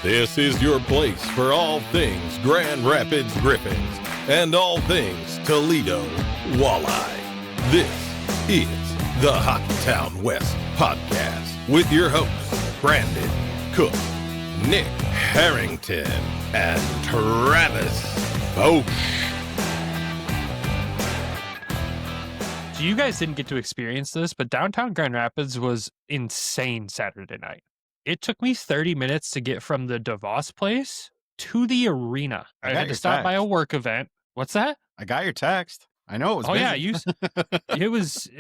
This is your place for all things Grand Rapids Griffins and all things Toledo Walleye. This is the Hockeytown West podcast with your hosts, Brandon Cook, Nick Harrington, and Travis Bosch. So you guys didn't get to experience this, but downtown Grand Rapids was insane Saturday night. It took me 30 minutes to get from the DeVos place to the arena. I had to stop by a work event. What's that? I got your text. I know it was busy. Yeah, it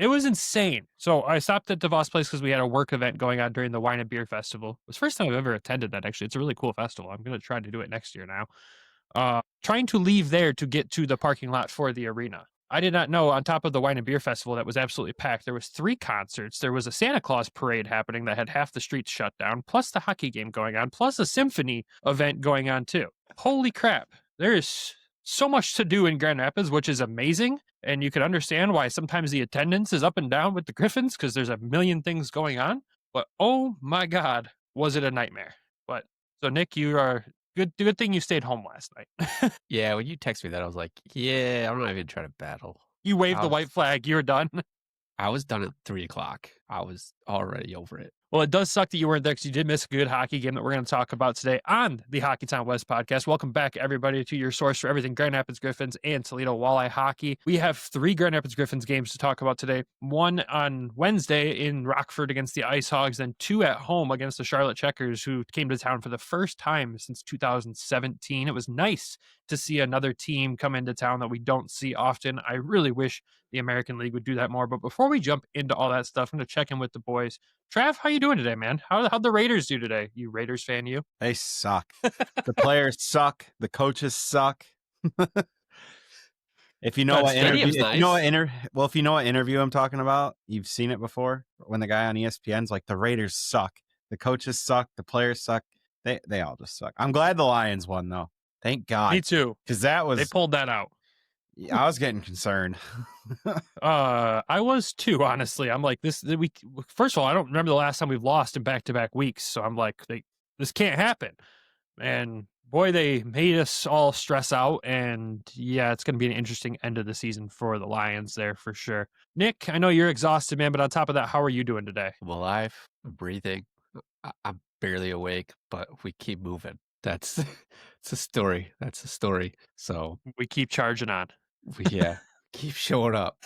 was insane. So I stopped at DeVos place because we had a work event going on during the Wine and Beer Festival. It was the first time I've ever attended that, actually. It's a really cool festival. I'm going to try to do it next year now. Trying to leave there to get to the parking lot for the arena. I did not know on top of the Wine and Beer Festival that was absolutely packed. There was 3 concerts. There was a Santa Claus parade happening that had half the streets shut down, plus the hockey game going on, plus a symphony event going on too. Holy crap. There is so much to do in Grand Rapids, which is amazing. And you can understand why sometimes the attendance is up and down with the Griffins because there's a million things going on. But oh my God, was it a nightmare. But so Nick, you are good thing you stayed home last night. Yeah, when you text me that, I was like, yeah, I'm not even trying to battle. You waved the white flag. You were done. I was done at 3 o'clock. I was already over it. Well, it does suck that you weren't there because you did miss a good hockey game that we're going to talk about today on the Hockeytown West podcast. Welcome back, everybody, to your source for everything Grand Rapids Griffins and Toledo Walleye hockey. We have 3 Grand Rapids Griffins games to talk about today. 1 on Wednesday in Rockford against the Ice Hogs, then 2 at home against the Charlotte Checkers, who came to town for the first time since 2017. It was nice to see another team come into town that we don't see often. I really wish the American League would do that more. But before we jump into all that stuff, I'm going to check in with the boys. Trav, how you doing today, man? How'd the Raiders do today? You Raiders fan, you? They suck. The players suck. The coaches suck. If you know what interview, if you know what interview I'm talking about, you've seen it before. When the guy on ESPN's like, the Raiders suck. The coaches suck. The players suck. They all just suck. I'm glad the Lions won though. Thank God. Me too. Because they pulled that out. I was getting concerned. I was too, honestly. I'm like, first of all, I don't remember the last time we've lost in back-to-back weeks. So I'm like, this can't happen. And boy, they made us all stress out. And yeah, it's going to be an interesting end of the season for the Lions there for sure. Nick, I know you're exhausted, man, but on top of that, how are you doing today? I'm alive. I'm breathing. I'm barely awake, but we keep moving. It's a story. That's a story. So we keep charging on. Yeah. Keep showing up.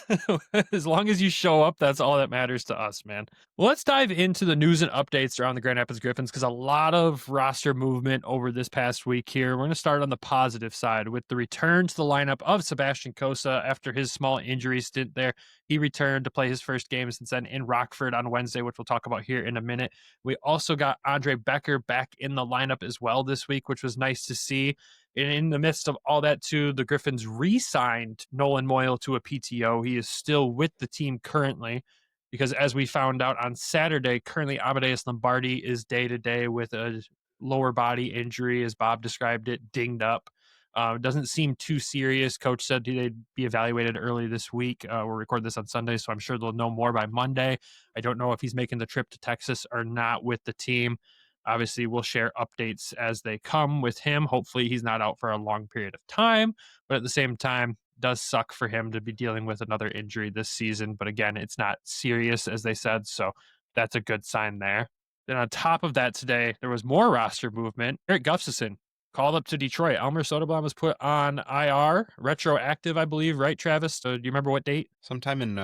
As long as you show up, that's all that matters to us, man. Well, let's dive into the news and updates around the Grand Rapids Griffins because a lot of roster movement over this past week here. We're going to start on the positive side with the return to the lineup of Sebastian Cossa after his small injury stint there. He returned to play his first game since then in Rockford on Wednesday, which we'll talk about here in a minute. We also got Andre Becker back in the lineup as well this week, which was nice to see. In the midst of all that, too, the Griffins re-signed Nolan Moyle to a PTO. He is still with the team currently because, as we found out on Saturday, currently Amadeus Lombardi is day-to-day with a lower body injury, as Bob described it, dinged up. Doesn't seem too serious. Coach said they'd be evaluated early this week. We'll record this on Sunday, so I'm sure they'll know more by Monday. I don't know if he's making the trip to Texas or not with the team. Obviously, we'll share updates as they come with him. Hopefully, he's not out for a long period of time. But at the same time, it does suck for him to be dealing with another injury this season. But again, it's not serious, as they said. So that's a good sign there. Then on top of that today, there was more roster movement. Eric Gustafson called up to Detroit. Elmer Soderblom was put on IR, retroactive, I believe. Right, Travis? So do you remember what date? Sometime in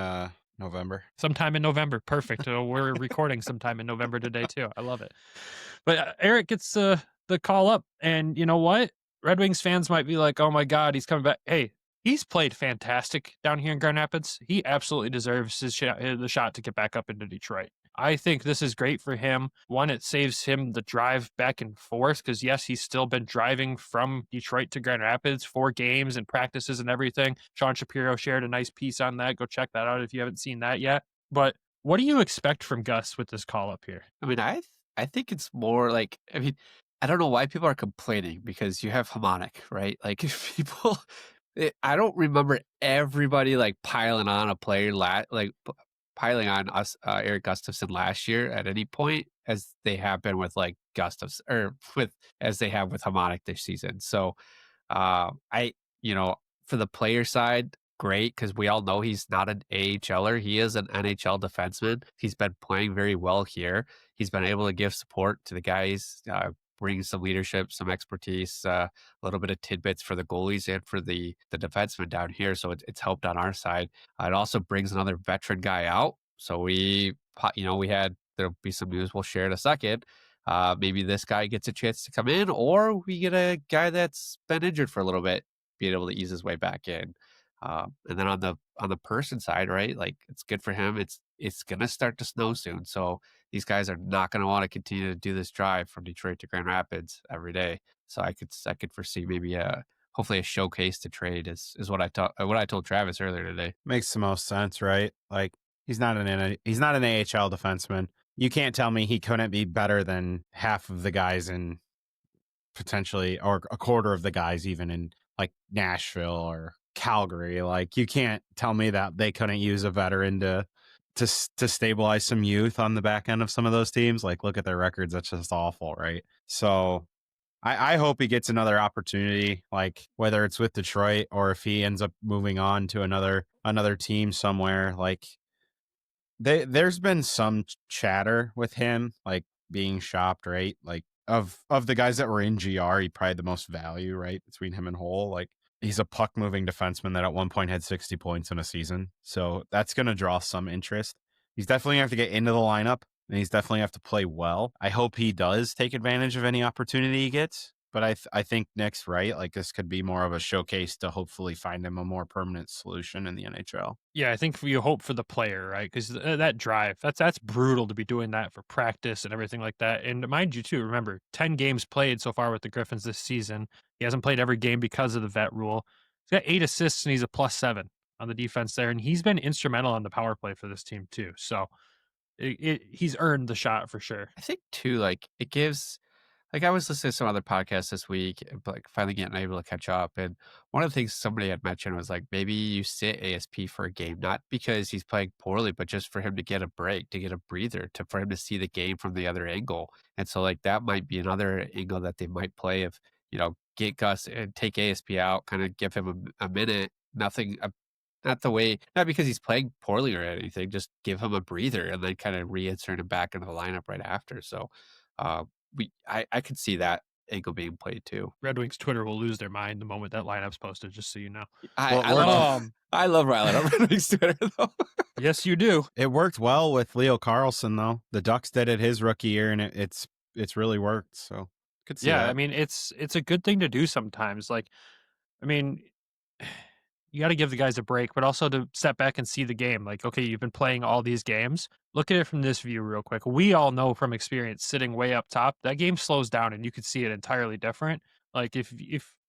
November. Sometime in November. Perfect. We're recording sometime in November today, too. I love it. But Eric gets the call up. And you know what? Red Wings fans might be like, oh, my God, he's coming back. Hey, he's played fantastic down here in Grand Rapids. He absolutely deserves the shot to get back up into Detroit. I think this is great for him. One, it saves him the drive back and forth because, yes, he's still been driving from Detroit to Grand Rapids for games and practices and everything. Sean Shapiro shared a nice piece on that. Go check that out if you haven't seen that yet. But what do you expect from Gus with this call up here? I mean, I think it's more like, I don't know why people are complaining because you have Hamonic, right? Like people, I don't remember everybody like piling on a player piling on us, Eric Gustafson last year at any point as they have been with like Gustafson or as they have with Hamonic this season. So I, for the player side, great, because we all know he's not an AHLer. He is an NHL defenseman. He's been playing very well here. He's been able to give support to the guys, bring some leadership, some expertise, a little bit of tidbits for the goalies and for the defensemen down here. So it's helped on our side. It also brings another veteran guy out. So there'll be some news we'll share in a second. Maybe this guy gets a chance to come in, or we get a guy that's been injured for a little bit, being able to ease his way back in. And then on the person side, right? Like it's good for him. It's gonna start to snow soon, so these guys are not gonna want to continue to do this drive from Detroit to Grand Rapids every day. So I could foresee maybe hopefully a showcase to trade is what I told Travis earlier today. Makes the most sense, right? Like he's not an AHL defenseman. You can't tell me he couldn't be better than half of the guys in potentially, or a quarter of the guys even in like Nashville or Calgary. Like you can't tell me that they couldn't use a veteran to stabilize some youth on the back end of some of those teams. Like look at their records. That's just awful, right? So I hope he gets another opportunity, like whether it's with Detroit or if he ends up moving on to another team somewhere. Like there's been some chatter with him, like being shopped, right? Like of the guys that were in GR, he probably had the most value, right? Between him and Hull. Like he's a puck moving defenseman that at one point had 60 points in a season. So that's going to draw some interest. He's definitely going to have to get into the lineup, and he's definitely have to play well. I hope he does take advantage of any opportunity he gets. But I think Nick's right. Like this could be more of a showcase to hopefully find him a more permanent solution in the NHL. Yeah, I think you hope for the player, right? Because that drive, that's brutal to be doing that for practice and everything like that. And mind you, too, remember, 10 games played so far with the Griffins this season. He hasn't played every game because of the vet rule. He's got 8 assists and he's a +7 on the defense there. And he's been instrumental on the power play for this team, too. So he's earned the shot for sure. I think, too, like it gives. Like I was listening to some other podcasts this week, like finally getting able to catch up. And one of the things somebody had mentioned was like, maybe you sit ASP for a game, not because he's playing poorly, but just for him to get a break, to get a breather, for him to see the game from the other angle. And so like that might be another angle that they might play if, get Gus and take ASP out, kind of give him a minute, nothing, not because he's playing poorly or anything, just give him a breather and then kind of reinsert him back into the lineup right after. So, I could see that angle being played too. Red Wings Twitter will lose their mind the moment that lineup's posted, just so you know. I love Rylan on Red Wings Twitter though. Yes, you do. It worked well with Leo Carlson though. The Ducks did it his rookie year, and it's really worked. So could see that. I mean it's a good thing to do sometimes. Like, I mean, you got to give the guys a break, but also to step back and see the game. Like, okay, you've been playing all these games. Look at it from this view real quick. We all know from experience, sitting way up top, that game slows down and you could see it entirely different. Like if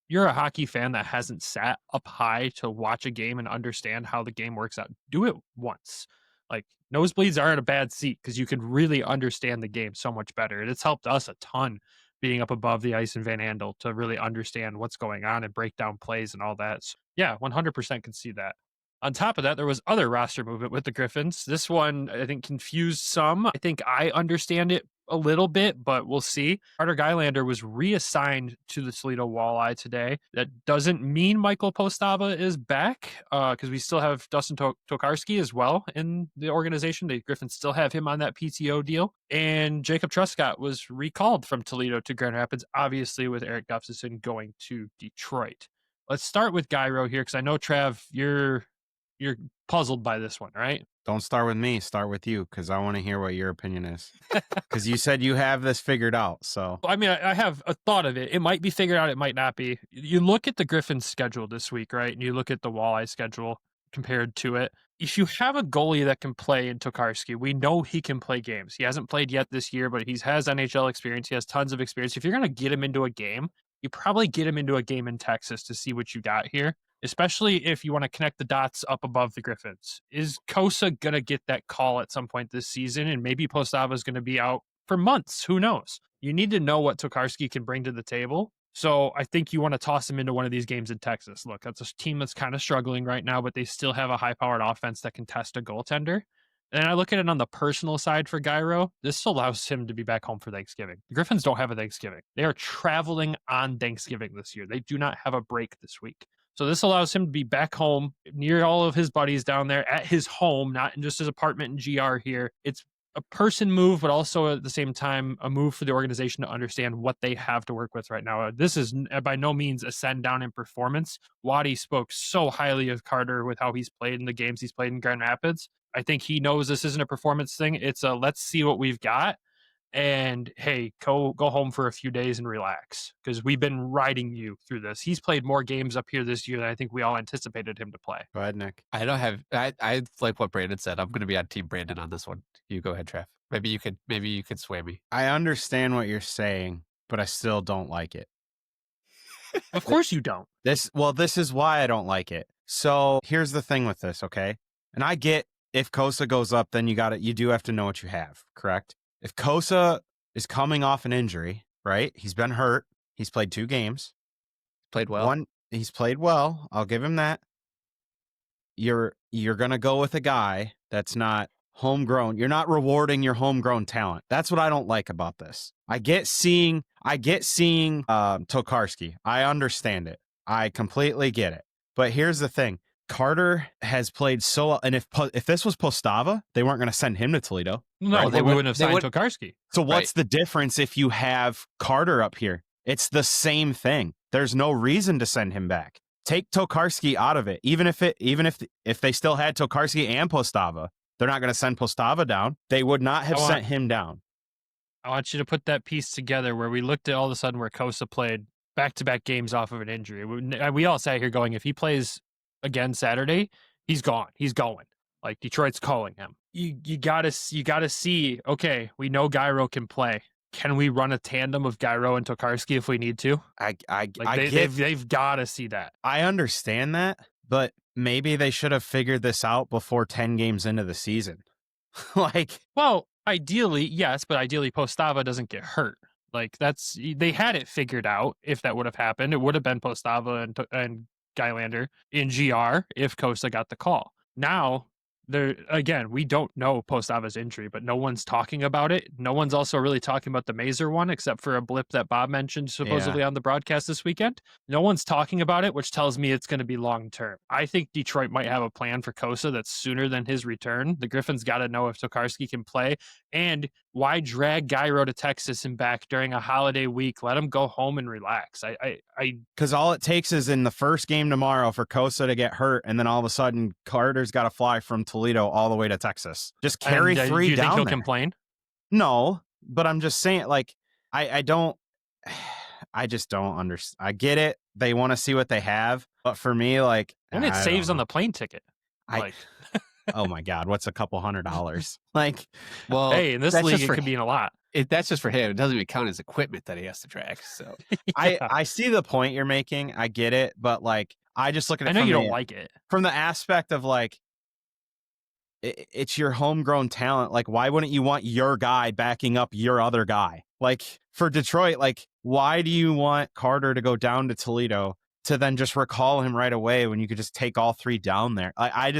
you're a hockey fan that hasn't sat up high to watch a game and understand how the game works out, do it once. Like nosebleeds aren't a bad seat because you can really understand the game so much better. And it's helped us a ton being up above the ice in Van Andel to really understand what's going on and break down plays and all that. So, yeah, 100% can see that. On top of that, there was other roster movement with the Griffins. This one, I think, confused some. I think I understand it a little bit, but we'll see. Carter Gylander was reassigned to the Toledo Walleye today. That doesn't mean Michael Postava is back, because we still have Dustin Tokarski as well in the organization. The Griffins still have him on that PTO deal. And Jacob Truscott was recalled from Toledo to Grand Rapids, obviously with Eric Gustafson going to Detroit. Let's start with Gyro here, because I know, Trav, you're puzzled by this one, right? Don't start with me. Start with you, because I want to hear what your opinion is. Because you said you have this figured out. So I mean, I have a thought of it. It might be figured out. It might not be. You look at the Griffins' schedule this week, right? And you look at the Walleye schedule compared to it. If you have a goalie that can play in Tokarski, we know he can play games. He hasn't played yet this year, but he has NHL experience. He has tons of experience. If you're going to get him into a game, you probably get him into a game in Texas to see what you got here, especially if you want to connect the dots up above the Griffins. Is Cossa going to get that call at some point this season? And maybe Postava is going to be out for months. Who knows? You need to know what Tokarski can bring to the table. So I think you want to toss him into one of these games in Texas. Look, that's a team that's kind of struggling right now, but they still have a high-powered offense that can test a goaltender. And I look at it on the personal side for Gyro. This allows him to be back home for Thanksgiving. The Griffins don't have a Thanksgiving. They are traveling on Thanksgiving this year. They do not have a break this week. So this allows him to be back home near all of his buddies down there at his home, not in just his apartment in GR here. It's a person move, but also at the same time, a move for the organization to understand what they have to work with right now. This is by no means a send down in performance. Waddy spoke so highly of Carter with how he's played in the games he's played in Grand Rapids. I think he knows this isn't a performance thing. It's a let's see what we've got. And hey, go home for a few days and relax because we've been riding you through this. He's played more games up here this year than I think we all anticipated him to play. Go ahead, Nick. I like what Brandon said. I'm going to be on Team Brandon on this one. You go ahead, Trev. Maybe you could sway me. I understand what you're saying, but I still don't like it. Of course you don't. This is why I don't like it. So here's the thing with this, okay? And I get if Cossa goes up, then you do have to know what you have, correct? If Cossa is coming off an injury, right? He's been hurt. He's played 2 games. Played well. He's played well. I'll give him that. You're going to go with a guy that's not homegrown. You're not rewarding your homegrown talent. That's what I don't like about this. I get seeing Tokarski. I understand it. I completely get it. But here's the thing. Carter has played so well, and if this was Postava, they weren't going to send him to Toledo. No, right? they wouldn't have signed Tokarski. So what's the difference if you have Carter up here? It's the same thing. There's no reason to send him back. Take Tokarski out of it. Even if they still had Tokarski and Postava, they're not going to send Postava down. They would not have sent him down. I want you to put that piece together where we looked at all of a sudden where Cossa played back-to-back games off of an injury. We all sat here going, if he plays again Saturday, he's gone. He's going. Like Detroit's calling him. You gotta see. Okay, we know Gyro can play. Can we run a tandem of Gyro and Tokarski if we need to? They've got to see that. I understand that, but maybe they should have figured this out before 10 games into the season. Well, ideally, yes, but ideally Postava doesn't get hurt. They had it figured out. If that would have happened, it would have been Postava and Gylander in GR if Cossa got the call. Now, we don't know Postava's injury, but no one's talking about it. No one's also really talking about the Mazer one, except for a blip that Bob mentioned supposedly on the broadcast this weekend. No one's talking about it, which tells me it's going to be long term. I think Detroit might have a plan for Cossa that's sooner than his return. The Griffins got to know if Tokarski can play. And why drag Gyro to Texas and back during a holiday week? Let him go home and relax. Because all it takes is in the first game tomorrow for Cossa to get hurt, and then all of a sudden Carter's got to fly from Toledo all the way to Texas. Just carry 3 down there. Do you think he'll complain? No, but I'm just saying, I just don't understand. I get it. They want to see what they have, but for me, and it saves on the plane ticket. Oh my God, what's a couple $100? Well, hey, in this league, it could be in a lot. That's just for him. It doesn't even count as equipment that he has to drag. So I see the point you're making. I get it, but I just look at it. I know you don't like it from the aspect of it's your homegrown talent. Why wouldn't you want your guy backing up your other guy? For Detroit, why do you want Carter to go down to Toledo to then just recall him right away when you could just take all 3 down there? I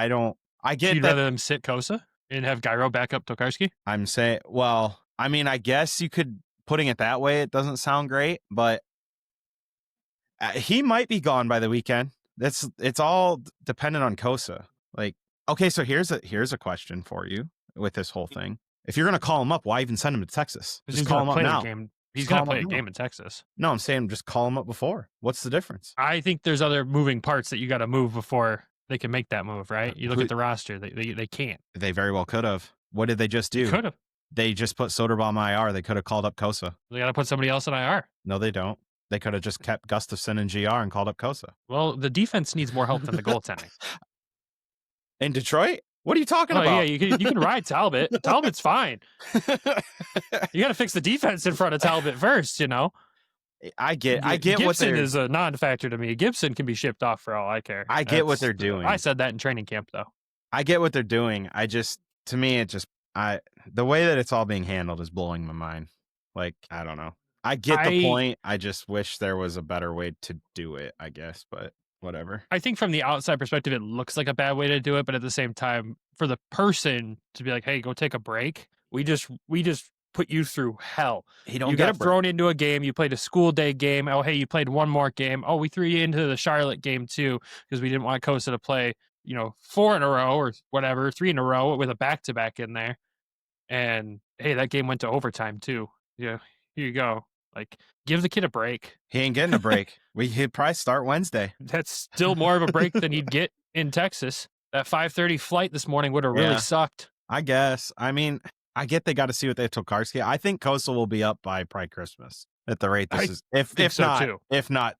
don't. I get. You'd rather them sit Cossa and have Gyro back up Tokarski? I'm saying, well, I mean, I guess you could, putting it that way, it doesn't sound great, but he might be gone by the weekend. It's all dependent on Cossa. Okay, so here's a question for you with this whole thing. If you're going to call him up, why even send him to Texas? Just call him up now. He's going to play a game in Texas. No, I'm saying just call him up before. What's the difference? I think there's other moving parts that you got to move before they can make that move, right? You look at the roster, they can't. They very well could have. What did they just do? Could have. They just put Soderbaum IR. They could have called up Cossa. They got to put somebody else in IR. No, they don't. They could have just kept Gustafson in GR and called up Cossa. Well, the defense needs more help than the goaltending. In Detroit? What are you talking about? Yeah, you can ride Talbot. Talbot's fine. You got to fix the defense in front of Talbot first, I get Gibson what they're... is a non-factor to me. Gibson can be shipped off for all I care. I get what they're doing. I said that in training camp, though. I get what they're doing. To me, the way that it's all being handled is blowing my mind. I don't know. I get the point. I just wish there was a better way to do it, I guess, but whatever. I think from the outside perspective, it looks like a bad way to do it, but at the same time, for the person to be like, hey, go take a break. We just put you through hell. You got thrown into a game. You played a school day game. Oh, hey, you played one more game. Oh, we threw you into the Charlotte game too because we didn't want Cossa to play, 4 in a row or whatever, 3 in a row with a back-to-back in there. And hey, that game went to overtime too. Yeah, here you go. Like, give the kid a break. He ain't getting a break. He'd probably start Wednesday. That's still more of a break than he'd get in Texas. That 5:30 flight this morning would have really sucked. I guess. I mean, I get they got to see what they have Tokarski. I think Cossa will be up by probably Christmas at the rate this is. If not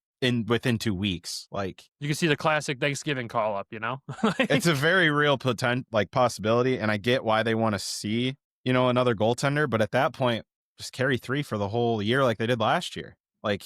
within 2 weeks. Like, you can see the classic Thanksgiving call up. It's a very real possibility, and I get why they want to see another goaltender. But at that point, just carry 3 for the whole year like they did last year. Like,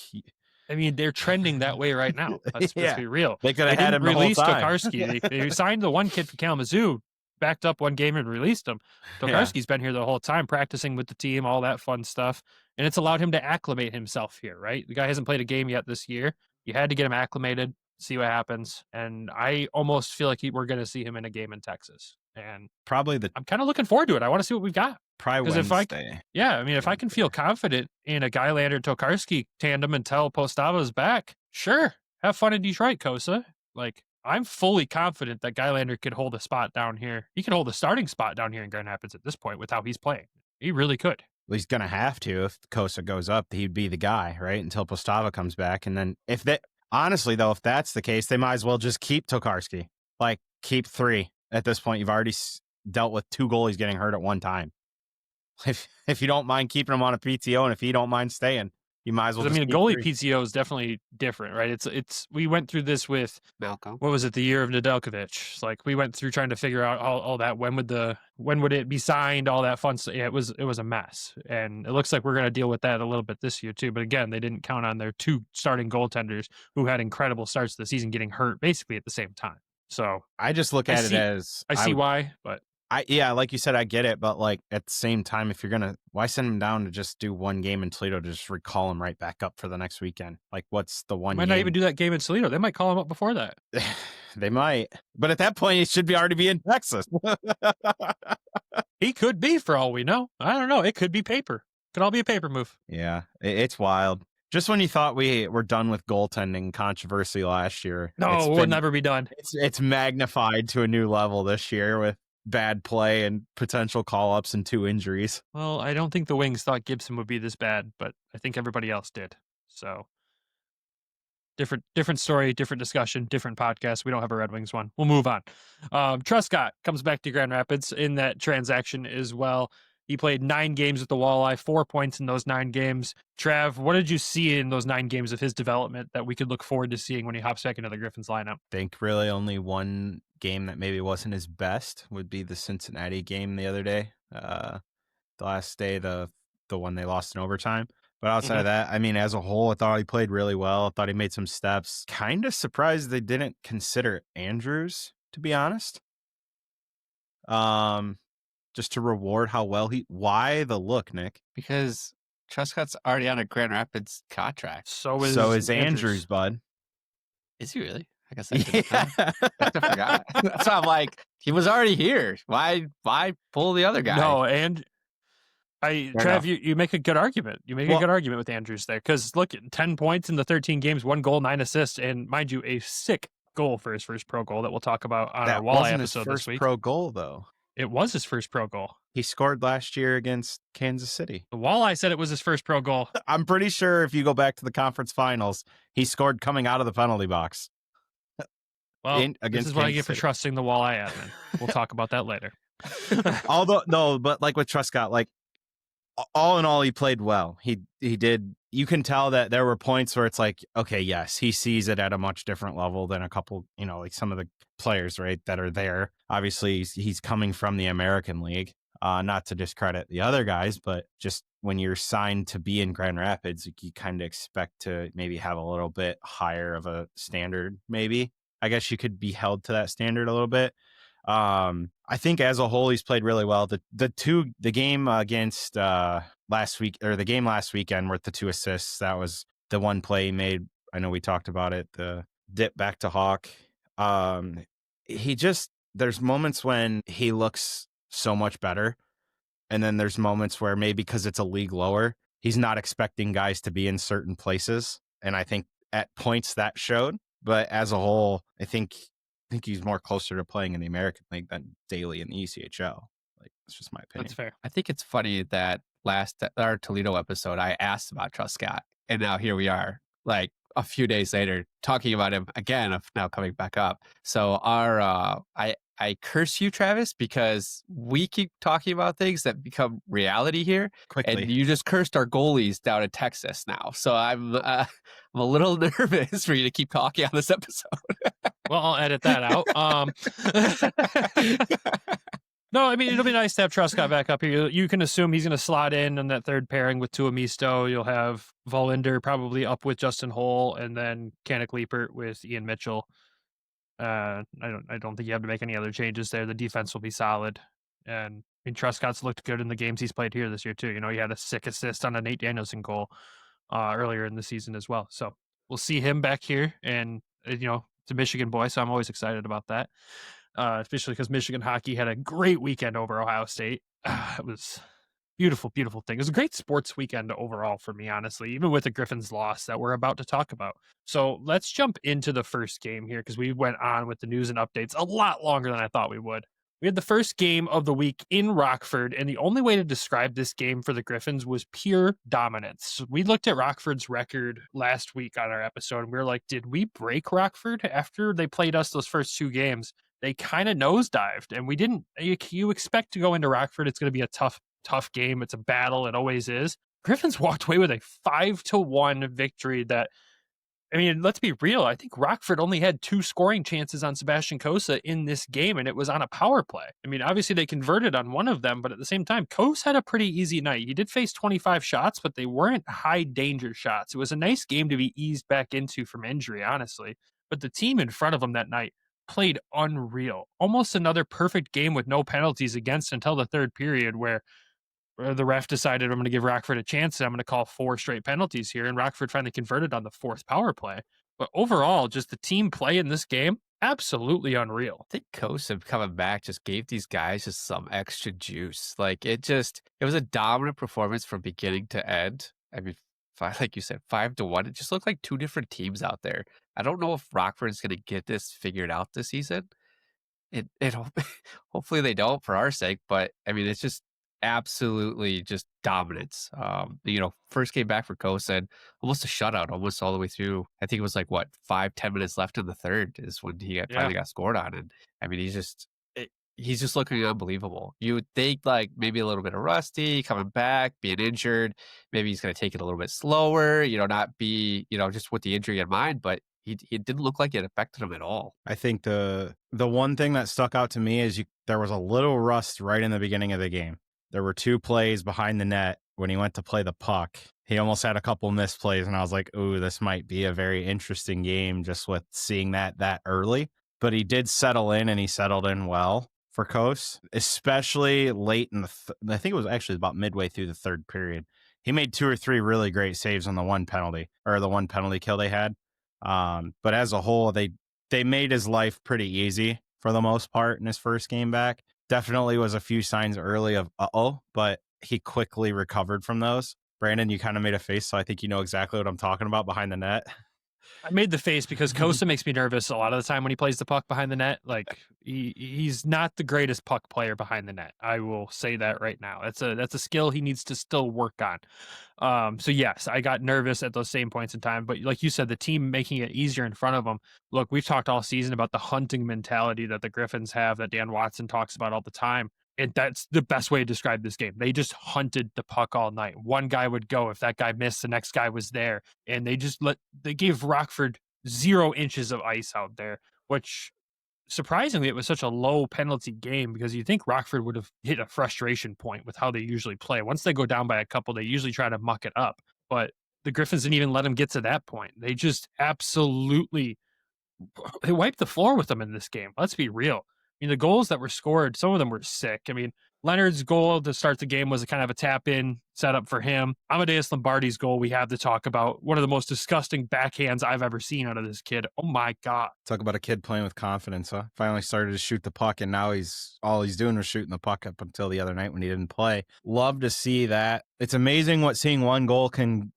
I mean, they're trending that way right now. Let's be real. They could have had him the whole time. Tokarski. They signed the one kid from Kalamazoo, backed up one game and released him. Tokarski's been here the whole time, practicing with the team, all that fun stuff. And it's allowed him to acclimate himself here, right? The guy hasn't played a game yet this year. You had to get him acclimated, see what happens. And I almost feel like we're going to see him in a game in Texas. And probably I'm kind of looking forward to it. I want to see what we've got. Probably Wednesday. If I can feel confident in a Gylander-Tokarski tandem until Postava's back, sure, have fun in Detroit, Cossa. Like, I'm fully confident that Gylander could hold a spot down here. He could hold a starting spot down here in Grand Rapids at this point with how he's playing. He really could. Well, he's going to have to. If Cossa goes up, he'd be the guy, right? Until Postava comes back. And then if that's the case, they might as well just keep Tokarski. Like, keep 3 at this point. You've already dealt with 2 goalies getting hurt at one time. If you don't mind keeping him on a PTO, and if you don't mind staying, you might as well. I mean, a goalie PTO is definitely different, right? It's we went through this with Malcolm. What was it? The year of Nedeljkovic. It's like we went through trying to figure out all that. When would it be signed? All that fun stuff. Yeah, it was a mess, and it looks like we're going to deal with that a little bit this year too. But again, they didn't count on their 2 starting goaltenders who had incredible starts to the season getting hurt basically at the same time. So I just look at it as I see why, but. Like you said, I get it, but like at the same time, if you're why send him down to just do one game in Toledo to just recall him right back up for the next weekend? Like, what's the one? Might not even do that game in Toledo. They might call him up before that. They might, but at that point, he should already be in Texas. He could be, for all we know. I don't know. It could be paper. Could all be a paper move. Yeah, it's wild. Just when you thought we were done with goaltending controversy last year, no, we'll never be done. It's magnified to a new level this year with bad play and potential call-ups and 2 injuries. Well, I don't think the Wings thought Gibson would be this bad, but I think everybody else did. So different story, different discussion, different podcast. We don't have a Red Wings one. We'll move on. Truscott comes back to Grand Rapids in that transaction as well. He played 9 games with the Walleye, 4 points in those 9 games. Trav, what did you see in those 9 games of his development that we could look forward to seeing when he hops back into the Griffins lineup? I think really only one game that maybe wasn't his best would be the Cincinnati game the other day. The last day, the one they lost in overtime. But outside of that, I mean, as a whole, I thought he played really well. I thought he made some steps. Kind of surprised they didn't consider Andrews, to be honest. Just to reward how well why the look, Nick? Because Truscott's already on a Grand Rapids contract. So is Andrews, bud. Is he really? I guess I forgot. That's why I'm like, he was already here. Why pull the other guy? No, and Trav, you make a good argument. You make a good argument with Andrews there. Because look, 10 points in the 13 games, 1 goal, 9 assists, and mind you, a sick goal for his first pro goal that we'll talk about on our Walleye episode this week. Pro goal, though. It was his first pro goal. He scored last year against Kansas City. The Walleye said it was his first pro goal. I'm pretty sure if you go back to the conference finals, he scored coming out of the penalty box. Well, this is what I get for trusting the Walleye admin. We'll talk about that later. But like with Truscott, like all in all, he played well. He did. You can tell that there were points where it's like, okay, yes, he sees it at a much different level than a couple, like some of the players, right, that are there. Obviously, he's coming from the American League. Not to discredit the other guys, but just when you're signed to be in Grand Rapids, you kind of expect to maybe have a little bit higher of a standard, maybe. I guess you could be held to that standard a little bit. I think as a whole, he's played really well. The game against last week, or the game last weekend with the 2 assists, that was the one play he made. I know we talked about it, the dip back to Hawk. He just there's moments when he looks so much better. And then there's moments where maybe because it's a league lower, he's not expecting guys to be in certain places. And I think at points that showed. But as a whole, I think he's more closer to playing in the American League than daily in the ECHL. Like, that's just my opinion. That's fair. I think it's funny that our Toledo episode, I asked about Truscott, and now here we are, like a few days later, talking about him again, of now coming back up. So I curse you, Travis, because we keep talking about things that become reality here. Quickly. And you just cursed our goalies down in Texas now. So I'm a little nervous for you to keep talking on this episode. Well, I'll edit that out. No, I mean, it'll be nice to have Truscott back up here. You can assume he's going to slot in on that third pairing with Tuomisto. You'll have Vollinder probably up with Justin Holl, and then Kanik Liepert with Ian Mitchell. I don't think you have to make any other changes there. The defense will be solid. And I mean, Truscott's looked good in the games he's played here this year, too. You know, he had a sick assist on a Nate Danielson goal earlier in the season as well. So we'll see him back here. And, you know, it's a Michigan boy, so I'm always excited about that. Especially because Michigan hockey had a great weekend over Ohio State. It was beautiful, beautiful thing. It was a great sports weekend overall for me, honestly, even with the Griffins loss that we're about to talk about. So let's jump into the first game here because we went on with the news and updates a lot longer than I thought we would. We had the first game of the week in Rockford, and the only way to describe this game for the Griffins was pure dominance. We looked at Rockford's record last week on our episode, and we were like, did we break Rockford after they played us those first two games? They kind of nosedived, and we didn't. You expect to go into Rockford, it's going to be a tough game. It's a battle. It always is. Griffins walked away with a 5-1 victory that, I mean, let's be real. I think Rockford only had 2 scoring chances on Sebastian Cossa in this game, and it was on a power play. I mean, obviously they converted on one of them, but at the same time, Cossa had a pretty easy night. He did face 25 shots, but they weren't high danger shots. It was a nice game to be eased back into from injury, honestly. But the team in front of them that night played unreal. Almost another perfect game with no penalties against until the third period, where the ref decided I'm going to give Rockford a chance, and I'm going to call 4 straight penalties here, and Rockford finally converted on the 4th power play. But overall, just the team play in this game, absolutely unreal. I think Cossa coming back just gave these guys just some extra juice. Like, it was a dominant performance from beginning to end. I mean, like you said, 5-1. It just looked like 2 different teams out there. I don't know if Rockford's going to get this figured out this season. Hopefully they don't, for our sake. But I mean, it's just absolutely just dominance. You know, first game back for Cossa, and almost a shutout, almost all the way through. I think it was like 5-10 minutes left in the third is when he finally got scored on. And I mean, he's just looking unbelievable. You would think like maybe a little bit of rusty coming back, being injured. Maybe he's going to take it a little bit slower, you know, not be, you know, just with the injury in mind, but it didn't look like it affected him at all. I think the one thing that stuck out to me is there was a little rust right in the beginning of the game. There were 2 plays behind the net when he went to play the puck. He almost had a couple misplays, and I was like, ooh, this might be a very interesting game just with seeing that early. But he did settle in, and he settled in well for Cossa, especially late in I think it was actually about midway through the third period. He made 2 or 3 really great saves on the one penalty kill they had. But as a whole, they made his life pretty easy for the most part in his first game back. Definitely was a few signs early of but he quickly recovered from those. Brandon, you kind of made a face, so I think you know exactly what I'm talking about behind the net. I made the face because Cossa makes me nervous a lot of the time when he plays the puck behind the net. Like he's not the greatest puck player behind the net. I will say that right now. That's a skill he needs to still work on. So yes, I got nervous at those same points in time. But like you said, the team making it easier in front of them. Look, we've talked all season about the hunting mentality that the Griffins have, that Dan Watson talks about all the time. And that's the best way to describe this game. They just hunted the puck all night. One guy would go. If that guy missed, the next guy was there. And they gave Rockford 0 inches of ice out there, which surprisingly, it was such a low penalty game because you think Rockford would have hit a frustration point with how they usually play. Once they go down by a couple, they usually try to muck it up. But the Griffins didn't even let them get to that point. They just absolutely wiped the floor with them in this game. Let's be real. I mean, the goals that were scored, some of them were sick. I mean, Leonard's goal to start the game was a kind of a tap-in setup for him. Amadeus Lombardi's goal we have to talk about. One of the most disgusting backhands I've ever seen out of this kid. Oh, my God. Talk about a kid playing with confidence, huh? Finally started to shoot the puck, and now all he's doing was shooting the puck up until the other night when he didn't play. Love to see that. It's amazing what seeing one goal can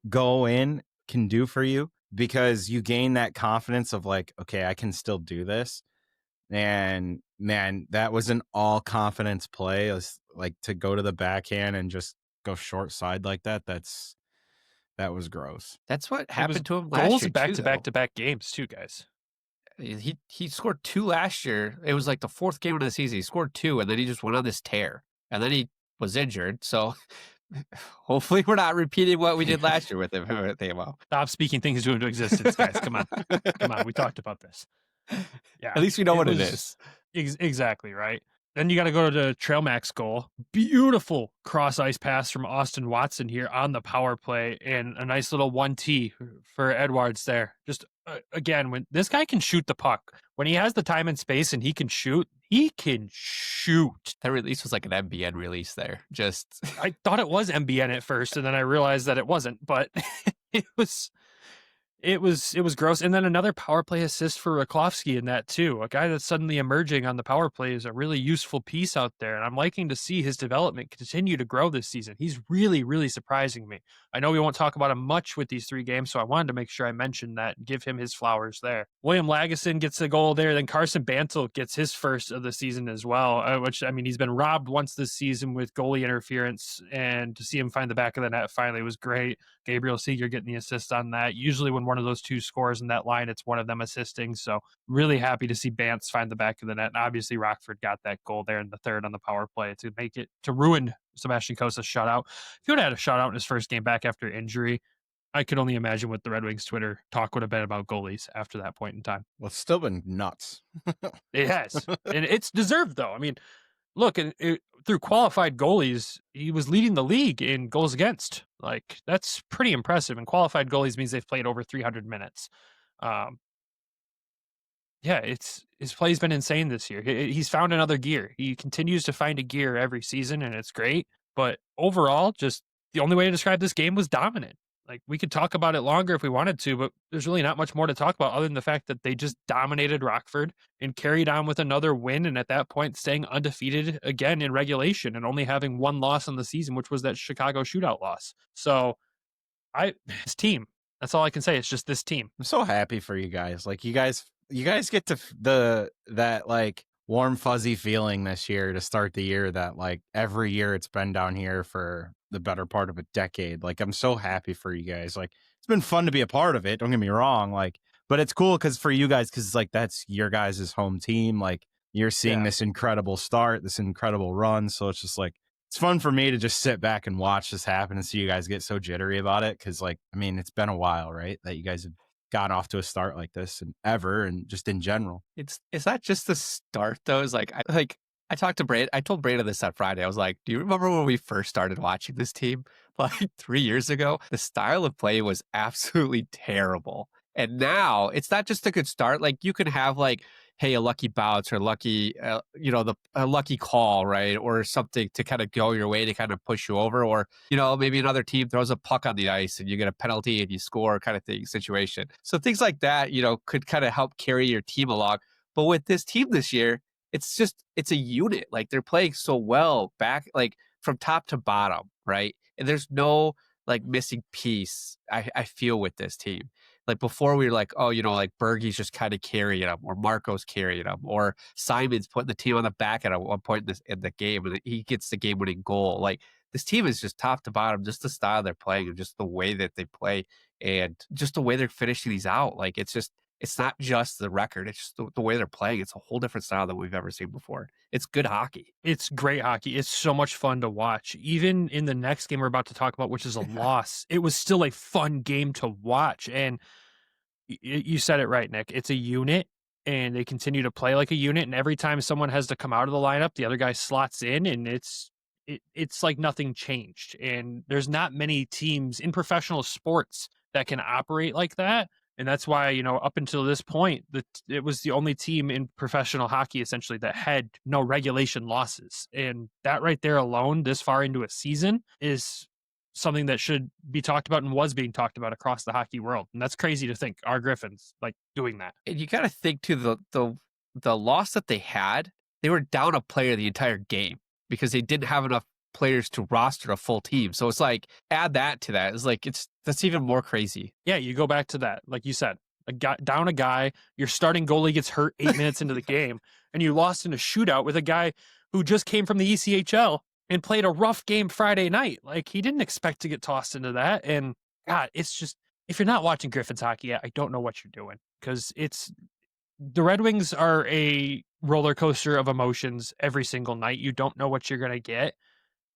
do for you, because you gain that confidence of like, okay, I can still do this. And man, that was an all confidence play. It was like to go to the backhand and just go short side like that. That was gross. That's what happened to him last goals year. Goals back-to-back games too, guys. He scored 2 last year. It was like the 4th game of the season. He scored 2, and then he just went on this tear. And then he was injured. So hopefully we're not repeating what we did last year with him. Stop speaking things into existence, guys. Come on. Come on. We talked about this. Yeah. At least we know what it is. Exactly, right? Then you got to go to the Trail Max goal. Beautiful cross ice pass from Austin Watson here on the power play, and a nice little 1T for Edwards there. Just again, when this guy can shoot the puck, when he has the time and space and he can shoot. That release was like an MBN release there. I thought it was MBN at first, and then I realized that it wasn't, but it was gross. And then another power play assist for Raklovsky in that too. A guy that's suddenly emerging on the power play is a really useful piece out there. And I'm liking to see his development continue to grow this season. He's really, really surprising me. I know we won't talk about him much with these 3 games, so I wanted to make sure I mentioned that and give him his flowers there. William Lagesson gets a goal there. Then Carson Bantle gets his first of the season as well, which, I mean, he's been robbed once this season with goalie interference, and to see him find the back of the net finally was great. Gabriel Seeger getting the assist on that. Usually when one of those 2 scores in that line, it's one of them assisting. So really happy to see Bantz find the back of the net. And obviously Rockford got that goal there in the 3rd on the power play to ruin Sebastian Cossa's shutout. If he would have had a shutout in his first game back after injury, I could only imagine what the Red Wings Twitter talk would have been about goalies after that point in time. Well, it's still been nuts. It has. And it's deserved, though. I mean, look, through qualified goalies, he was leading the league in goals against. Like, that's pretty impressive. And qualified goalies means they've played over 300 minutes. His play's been insane this year. He's found another gear. He continues to find a gear every season, and it's great. But overall, just the only way to describe this game was dominant. Like, we could talk about it longer if we wanted to, but there's really not much more to talk about other than the fact that they just dominated Rockford and carried on with another win. And at that point, staying undefeated again in regulation and only having 1 loss on the season, which was that Chicago shootout loss. So this team, that's all I can say. It's just this team. I'm so happy for you guys. Like, you guys get to that like warm fuzzy feeling this year to start the year that like every year it's been down here for the better part of a decade. Like, I'm so happy for you guys. Like, it's been fun to be a part of it. Don't get me wrong. Like, but it's cool for you guys, because like that's your guys' home team. Like, you're seeing this incredible start, this incredible run. So it's just like, it's fun for me to just sit back and watch this happen and see you guys get so jittery about it. Cause like, I mean, it's been a while, right? That you guys have got off to a start like this and just in general. It's not just the start though. It's like, I talked to Brad. I told Brandon this on Friday. I was like, do you remember when we first started watching this team like 3 years ago? The style of play was absolutely terrible. And now it's not just a good start. Like, you can have like, hey, a lucky bounce or lucky, a lucky call, right? Or something to kind of go your way to kind of push you over. Or, maybe another team throws a puck on the ice and you get a penalty and you score kind of thing situation. So things like that, could kind of help carry your team along. But with this team this year, it's a unit. Like, they're playing so well back, like from top to bottom, right? And there's no like missing piece I feel with this team. Like, before we were like, oh, like Bergie's just kind of carrying them, or Marco's carrying them, or Simon's putting the team on the back at one point in the game and he gets the game-winning goal. Like, this team is just top to bottom, just the style they're playing and just the way that they play and just the way they're finishing these out. Like, it's not just the record. It's just the way they're playing. It's a whole different style than we've ever seen before. It's good hockey. It's great hockey. It's so much fun to watch. Even in the next game we're about to talk about, which is a loss, it was still a fun game to watch. And you said it right, Nick. It's a unit, and they continue to play like a unit. And every time someone has to come out of the lineup, the other guy slots in, and it's like nothing changed. And there's not many teams in professional sports that can operate like that. And that's why, up until this point, it was the only team in professional hockey essentially that had no regulation losses. And that right there alone, this far into a season, is something that should be talked about and was being talked about across the hockey world. And that's crazy to think our Griffins doing that. And you got to think too, the loss that they had, they were down a player the entire game because they didn't have enough players to roster a full team. So it's add that to that. That's even more crazy. Yeah, you go back to that. Like you said, down a guy, your starting goalie gets hurt 8 minutes into the game, and you lost in a shootout with a guy who just came from the ECHL and played a rough game Friday night. He didn't expect to get tossed into that. And God, it's just, if you're not watching Griffins hockey, I don't know what you're doing, because the Red Wings are a roller coaster of emotions every single night. You don't know what you're going to get.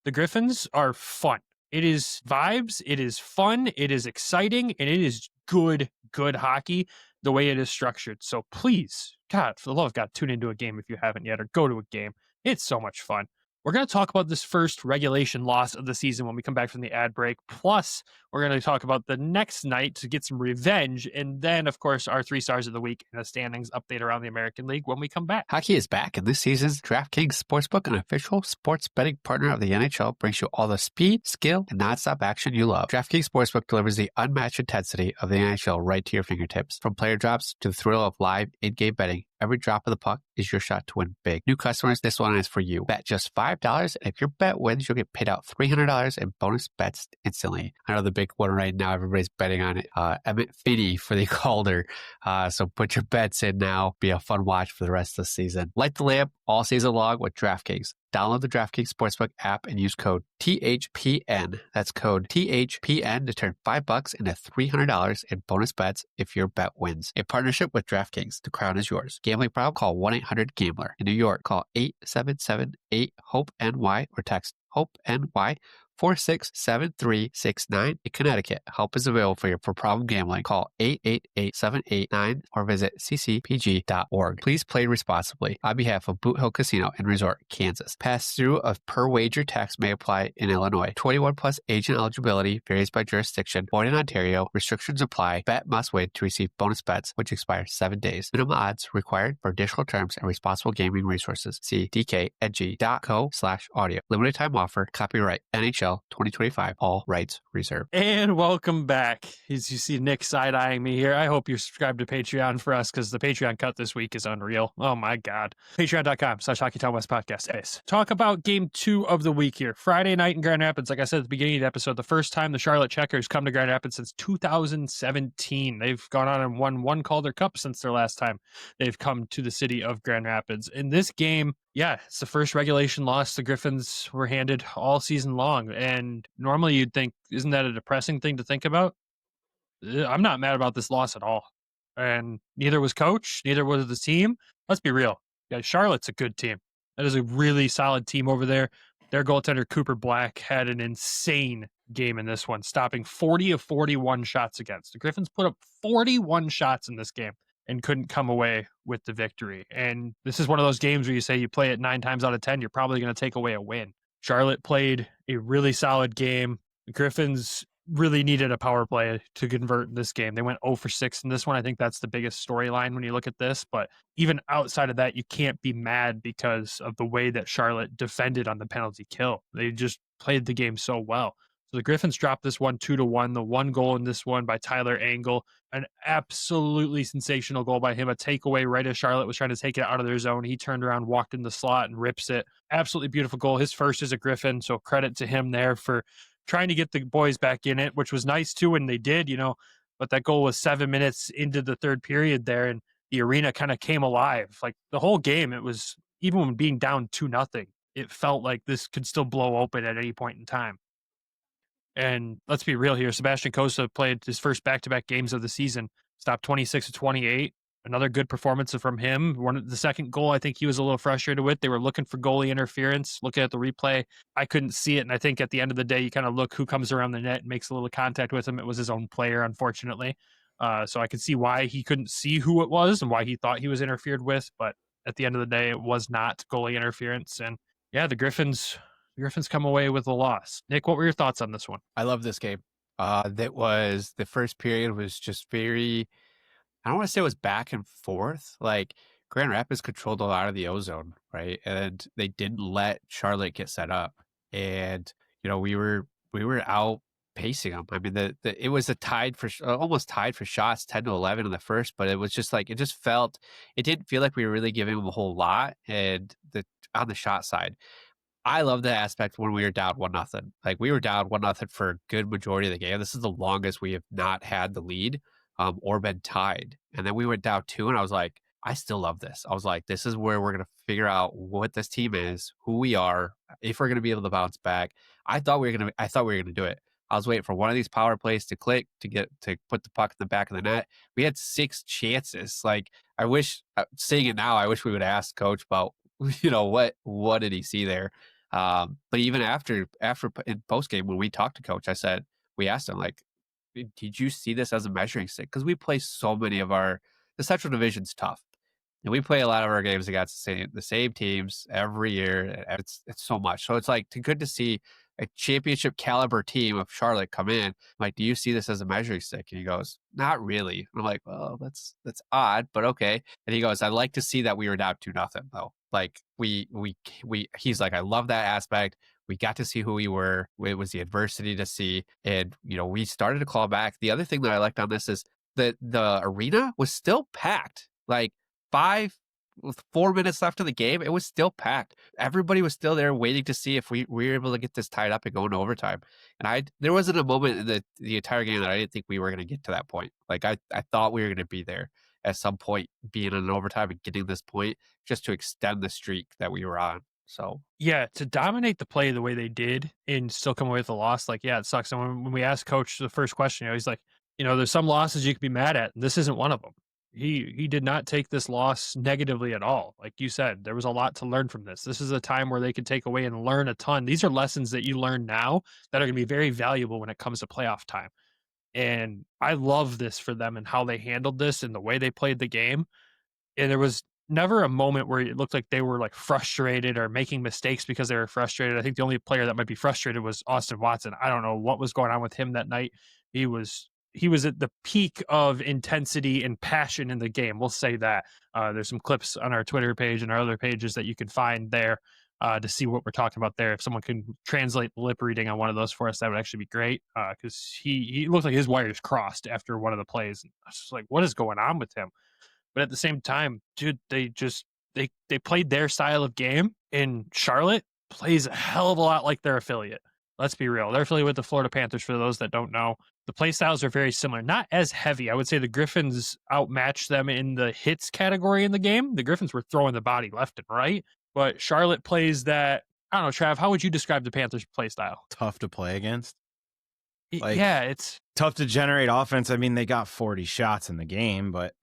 The Griffins are fun. It is vibes. It is fun. It is exciting. And it is good hockey the way it is structured. So please, God, for the love of God, tune into a game if you haven't yet, or go to a game. It's so much fun. We're going to talk about this first regulation loss of the season when we come back from the ad break. Plus, we're going to talk about the next night to get some revenge. And then, of course, our 3 stars of the week and a standings update around the American League when we come back. Hockey is back, and this season's DraftKings Sportsbook, an official sports betting partner of the NHL, brings you all the speed, skill, and nonstop action you love. DraftKings Sportsbook delivers the unmatched intensity of the NHL right to your fingertips. From player drops to the thrill of live in-game betting, every drop of the puck is your shot to win big. New customers, this one is for you. Bet just $5, and if your bet wins, you'll get paid out $300 in bonus bets instantly. I know the big one right now, everybody's betting on it. Emmett Finney for the Calder. So put your bets in now. Be a fun watch for the rest of the season. Light the lamp all season long with DraftKings. Download the DraftKings Sportsbook app and use code THPN. That's code THPN to turn $5 into $300 in bonus bets if your bet wins. In partnership with DraftKings, the crown is yours. Gambling problem? Call 1-800-GAMBLER. In New York, call 877-8-HOPE-NY or text HOPE-NY 467369. In Connecticut, help is available for problem gambling. Call 888-789 or visit ccpg.org. Please play responsibly. On behalf of Boot Hill Casino and Resort, Kansas. Pass-through of per wager tax may apply in Illinois. 21 plus age and eligibility varies by jurisdiction. Born in Ontario, restrictions apply. Bet must win to receive bonus bets, which expire 7 days. Minimum odds required. For additional terms and responsible gaming resources, see dkng.co/audio. Limited time offer. Copyright NHL 2025. All rights reserved. And welcome back. As you see Nick side-eyeing me here, I hope you're subscribed to Patreon for us, because the Patreon cut this week is unreal. Oh my God. Patreon.com/Hockeytown West Podcast. Talk about game 2 of the week here. Friday night in Grand Rapids. Like I said at the beginning of the episode, the first time the Charlotte Checkers come to Grand Rapids since 2017. They've gone on and won one Calder Cup since their last time they've come to the city of Grand Rapids. In this game, yeah, it's the first regulation loss the Griffins were handed all season long. And normally you'd think, isn't that a depressing thing to think about? I'm not mad about this loss at all. And neither was coach, neither was the team. Let's be real. Yeah, Charlotte's a good team. That is a really solid team over there. Their goaltender, Cooper Black, had an insane game in this one, stopping 40 of 41 shots against. The Griffins put up 41 shots in this game and couldn't come away with the victory. And this is one of those games where you say you play it 9 times out of 10, you're probably going to take away a win. Charlotte played a really solid game. The Griffins really needed a power play to convert in this game. They went 0 for 6 in this one. I think that's the biggest storyline when you look at this. But even outside of that, you can't be mad because of the way that Charlotte defended on the penalty kill. They just played the game so well. So the Griffins dropped this one 2-1. The one goal in this one by Tyler Angle, an absolutely sensational goal by him. A takeaway right as Charlotte was trying to take it out of their zone. He turned around, walked in the slot, and rips it. Absolutely beautiful goal. His first as a Griffin, so credit to him there for trying to get the boys back in it, which was nice too, and they did, but that goal was 7 minutes into the third period there, and the arena kind of came alive. Like the whole game, it was, even when being down 2-0, it felt like this could still blow open at any point in time. And let's be real here. Sebastian Cossa played his first back-to-back games of the season, stopped 26 of 28. Another good performance from him. The second goal, I think he was a little frustrated with. They were looking for goalie interference. Looking at the replay, I couldn't see it. And I think at the end of the day, you kind of look who comes around the net and makes a little contact with him. It was his own player, unfortunately. So I could see why he couldn't see who it was and why he thought he was interfered with. But at the end of the day, it was not goalie interference. And yeah, the Griffins come away with a loss. Nick, what were your thoughts on this one? I love this game. The first period was just very I don't want to say it was back and forth. Like Grand Rapids controlled a lot of the ozone, right? And they didn't let Charlotte get set up. And, we were out pacing them. I mean, it was a almost tied for shots, 10-11 in the first, but it was just like, it didn't feel like we were really giving them a whole lot. And on the shot side, I love the aspect when we were down 1-0. Like we were down 1-0 for a good majority of the game. This is the longest we have not had the lead, or been tied. And then we went down 2, and I was like, I still love this. I was like, this is where we're going to figure out what this team is, who we are, if we're going to be able to bounce back. I thought we were going to do it. I was waiting for one of these power plays to click to put the puck in the back of the net. We had 6 chances. Like I wish, seeing it now, I wish we would ask coach about, what did he see there? But even after in post game, when we talked to coach, we asked him, like, did you see this as a measuring stick? Because we play so many of the Central Division's tough. And we play a lot of our games against the same teams every year. And it's so much. So it's like good to see a championship caliber team of Charlotte come in. I'm like, do you see this as a measuring stick? And he goes, not really. And I'm like, well, that's odd, but okay. And he goes, I'd like to see that we were down 2-0 though. Like he's like, I love that aspect. We got to see who we were. It was the adversity to see. And, we started to call back. The other thing that I liked on this is that the arena was still packed. Like 4 minutes left of the game, it was still packed. Everybody was still there waiting to see if we were able to get this tied up and go into overtime. And there wasn't a moment in the entire game that I didn't think we were going to get to that point. Like I thought we were going to be there at some point, being in an overtime and getting this point just to extend the streak that we were on. So yeah, to dominate the play the way they did and still come away with a loss, like, yeah, it sucks. And when we asked coach the first question, he's like, there's some losses you could be mad at, and this isn't one of them. He did not take this loss negatively at all. Like you said, there was a lot to learn from this. This is a time where they could take away and learn a ton. These are lessons that you learn now that are going to be very valuable when it comes to playoff time. And I love this for them and how they handled this and the way they played the game. And there was never a moment where it looked like they were like frustrated or making mistakes because they were frustrated. I think the only player that might be frustrated was Austin Watson. I don't know what was going on with him that night. He was at the peak of intensity and passion in the game. We'll say that. There's some clips on our Twitter page and our other pages that you can find there to see what we're talking about there. If someone can translate the lip reading on one of those for us, that would actually be great, because he looked like his wires crossed after one of the plays. And I was just like, what is going on with him? But at the same time, dude, they played their style of game, and Charlotte plays a hell of a lot like their affiliate. Let's be real. They're affiliated with the Florida Panthers, for those that don't know. The play styles are very similar, not as heavy. I would say the Griffins outmatched them in the hits category in the game. The Griffins were throwing the body left and right, but Charlotte plays that. I don't know, Trav, how would you describe the Panthers play style? Tough to play against. Yeah, it's tough to generate offense. I mean, they got 40 shots in the game, but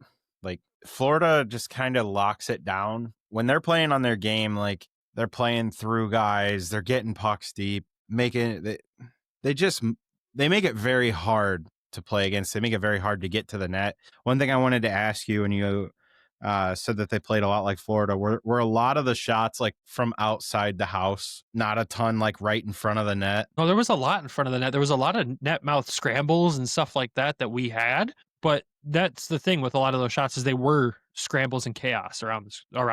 like Florida just kind of locks it down. When they're playing on their game, like they're playing through guys, they're getting pucks deep, making it, they make it very hard to play against. They make it very hard to get to the net. One thing I wanted to ask you, when you said that they played a lot like Florida, were a lot of the shots like from outside the house, not a ton like right in front of the net? No, there was a lot in front of the net. There was a lot of net mouth scrambles and stuff like that we had. But that's the thing with a lot of those shots, is they were scrambles and chaos around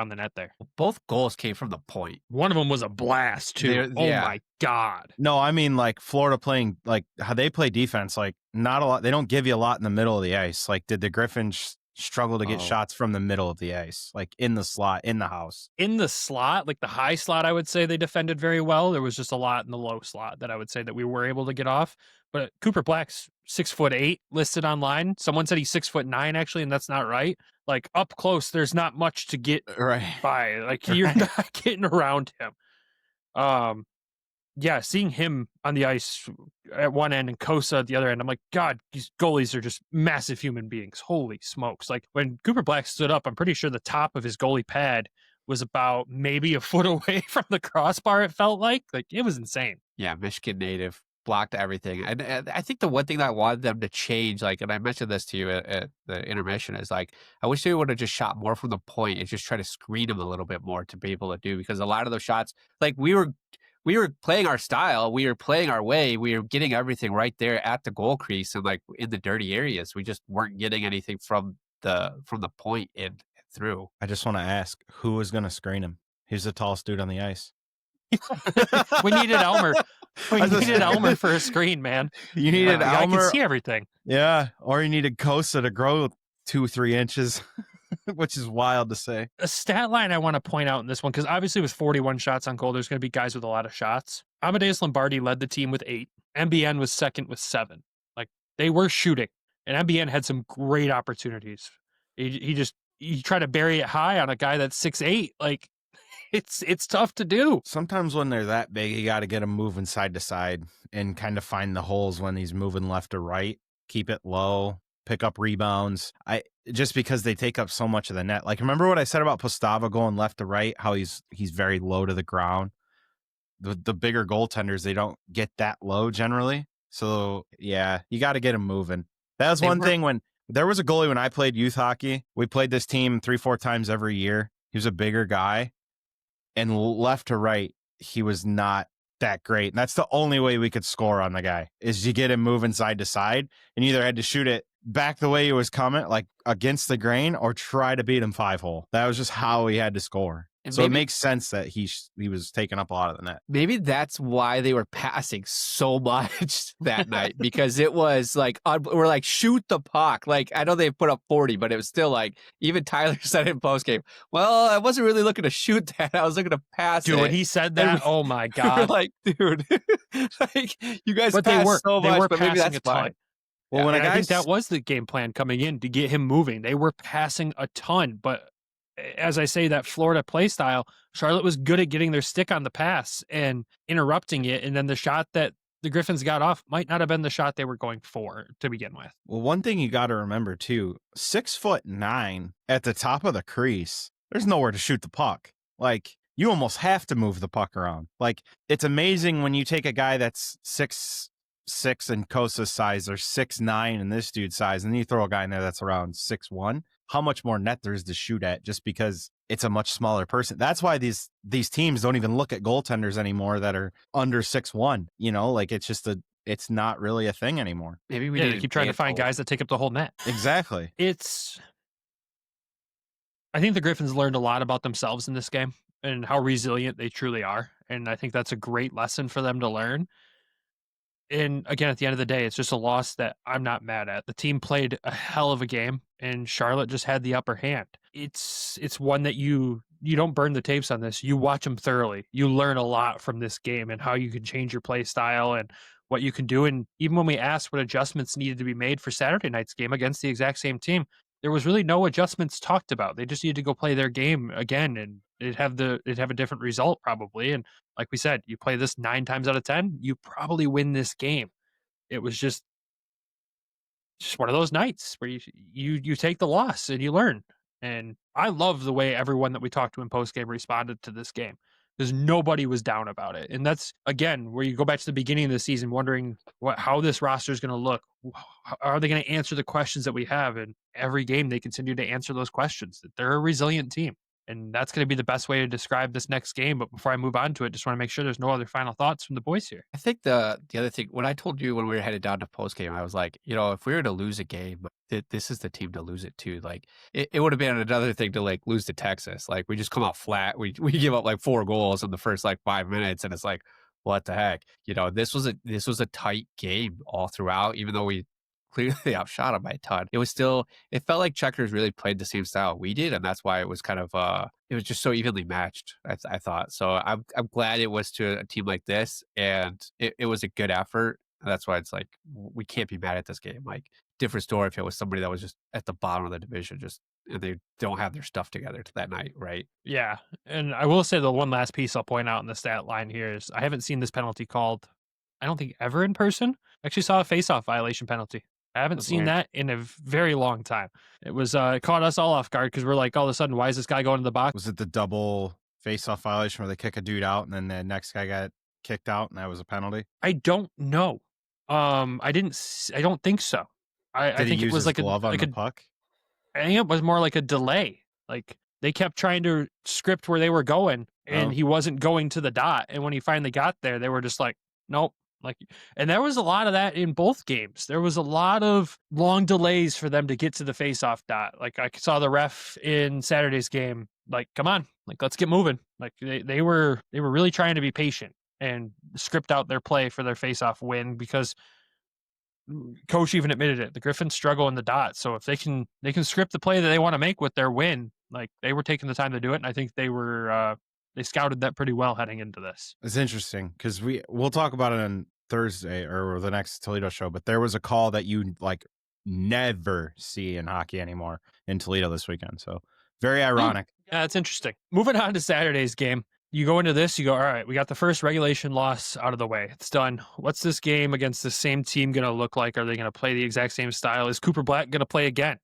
the net there. Both goals came from the point. One of them was a blast too. My God. No, I mean like Florida playing, like how they play defense, like not a lot. They don't give you a lot in the middle of the ice. Like, did the Griffins struggle to get shots from the middle of the ice, like in the slot, in the house? In the slot, like the high slot, I would say they defended very well. There was just a lot in the low slot that I would say that we were able to get off. But Cooper Black's 6'8" listed online. Someone said he's 6'9" actually, and that's not right. Like up close, there's not much to get by. Like you're not getting around him. Yeah, seeing him on the ice at one end and Cossa at the other end, I'm like, God, these goalies are just massive human beings. Holy smokes. Like when Cooper Black stood up, I'm pretty sure the top of his goalie pad was about maybe a foot away from the crossbar, it felt like. Like, it was insane. Yeah, Michigan native. Blocked everything. And I think the one thing that I wanted them to change, like, and I mentioned this to you at the intermission, is like, I wish they would have just shot more from the point and just try to screen them a little bit more to be able to do, because a lot of those shots, like we were playing our style, we were playing our way, we were getting everything right there at the goal crease and like in the dirty areas. We just weren't getting anything from the point and through. I just want to ask, who was going to screen him? He's the tallest dude on the ice. We needed Elmer. We needed Elmer for a screen, man. You needed Elmer. I can see everything. Yeah, or you needed Cossa to grow 2-3 inches, which is wild to say. A stat line I want to point out in this one, because obviously with 41 shots on goal, there's going to be guys with a lot of shots. Amadeus Lombardi led the team with 8. MBN was second with 7. Like, they were shooting, and MBN had some great opportunities. He tried to bury it high on a guy that's 6'8". Like, it's tough to do. Sometimes when they're that big, you got to get him moving side to side and kind of find the holes when he's moving left to right. Keep it low, pick up rebounds. Just because they take up so much of the net. Like, remember what I said about Postava going left to right, how he's very low to the ground? The bigger goaltenders, they don't get that low generally. So, yeah, you got to get him moving. That was one thing when there was a goalie when I played youth hockey. We played this team 3-4 times every year. He was a bigger guy. And left to right, he was not that great. And that's the only way we could score on the guy, is you get him moving side to side, and you either had to shoot it back the way he was coming, like against the grain, or try to beat him 5-hole. That was just how he had to score. And so it makes sense that he was taking up a lot of the net. Maybe that's why they were passing so much that night, because it was like, we're like, shoot the puck. Like, I know they put up 40, but it was still like, even Tyler said in postgame, well, I wasn't really looking to shoot that. I was looking to pass it. Dude, when he said that, oh my God. We're like, dude, like, you guys but passed so much, were but maybe that's a ton. fine. Well, when I think that was the game plan coming in, to get him moving. They were passing a ton, but as I say, that Florida play style, Charlotte was good at getting their stick on the pass and interrupting it. And then the shot that the Griffins got off might not have been the shot they were going for to begin with. Well, one thing you got to remember too, 6'9" at the top of the crease, there's nowhere to shoot the puck. Like, you almost have to move the puck around. Like, it's amazing when you take a guy that's 6'6" in Cossa's size, or 6'9" in this dude's size, and you throw a guy in there that's around 6'1", how much more net there is to shoot at, just because it's a much smaller person. That's why these teams don't even look at goaltenders anymore that are under 6'1". You know, like, it's not really a thing anymore. Maybe we keep trying to find guys that take up the whole net. Exactly. I think the Griffins learned a lot about themselves in this game and how resilient they truly are. And I think that's a great lesson for them to learn. And again, at the end of the day, it's just a loss that I'm not mad at. The team played a hell of a game, and Charlotte just had the upper hand. It's one that you don't burn the tapes on this. You watch them thoroughly. You learn a lot from this game and how you can change your play style and what you can do. And even when we asked what adjustments needed to be made for Saturday night's game against the exact same team, there was really no adjustments talked about. They just needed to go play their game again, and it'd have a different result probably. And like we said, you play this 9 times out of 10, you probably win this game. It was just one of those nights where you take the loss and you learn. And I love the way everyone that we talked to in postgame responded to this game, because nobody was down about it. And that's, again, where you go back to the beginning of the season wondering how this roster is going to look. Are they going to answer the questions that we have? And every game they continue to answer those questions. They're a resilient team. And that's going to be the best way to describe this next game. But before I move on to it, just want to make sure there's no other final thoughts from the boys here. I think the other thing, when I told you when we were headed down to postgame, I was like, if we were to lose a game, this is the team to lose it to. Like, it would have been another thing to like lose to Texas. Like, we just come out flat. We give up like 4 goals in the first like 5 minutes, and it's like, what the heck? This was a tight game all throughout, even though we clearly outshot them by a ton. It felt like Checkers really played the same style we did, and that's why it was kind of it was just so evenly matched, I thought. So I'm glad it was to a team like this, and it was a good effort. And that's why it's like, we can't be mad at this game. Like, different story if it was somebody that was just at the bottom of the division, and they don't have their stuff together to that night, right? Yeah, and I will say the one last piece I'll point out in the stat line here is I haven't seen this penalty called, I don't think, ever in person. I actually saw a face-off violation penalty. I haven't seen that in a very long time. It was it caught us all off guard, because we're like, all of a sudden, why is this guy going to the box? Was it the double face-off violation where they kick a dude out and then the next guy got kicked out and that was a penalty? I don't know. I don't think so. I think it was like glove on the puck. I think it was more like a delay. Like, they kept trying to script where they were going, and he wasn't going to the dot. And when he finally got there, they were just like, nope, And there was a lot of that in both games. There was a lot of long delays for them to get to the faceoff dot. Like I saw the ref in Saturday's game, like, come on, like, let's get moving. Like they were really trying to be patient and script out their play for their faceoff win, because coach even admitted it. The Griffins struggle in the dot. So if they can script the play that they want to make with their win, like, they were taking the time to do it. And I think they scouted that pretty well heading into this. It's interesting because we'll talk about it on Thursday or the next Toledo show, but there was a call that you like never see in hockey anymore in Toledo this weekend. So very ironic. Yeah, it's interesting. Moving on to Saturday's game. You go into this, you go, all right, we got the first regulation loss out of the way. It's done. What's this game against the same team going to look like? Are they going to play the exact same style? Is Cooper Black going to play again?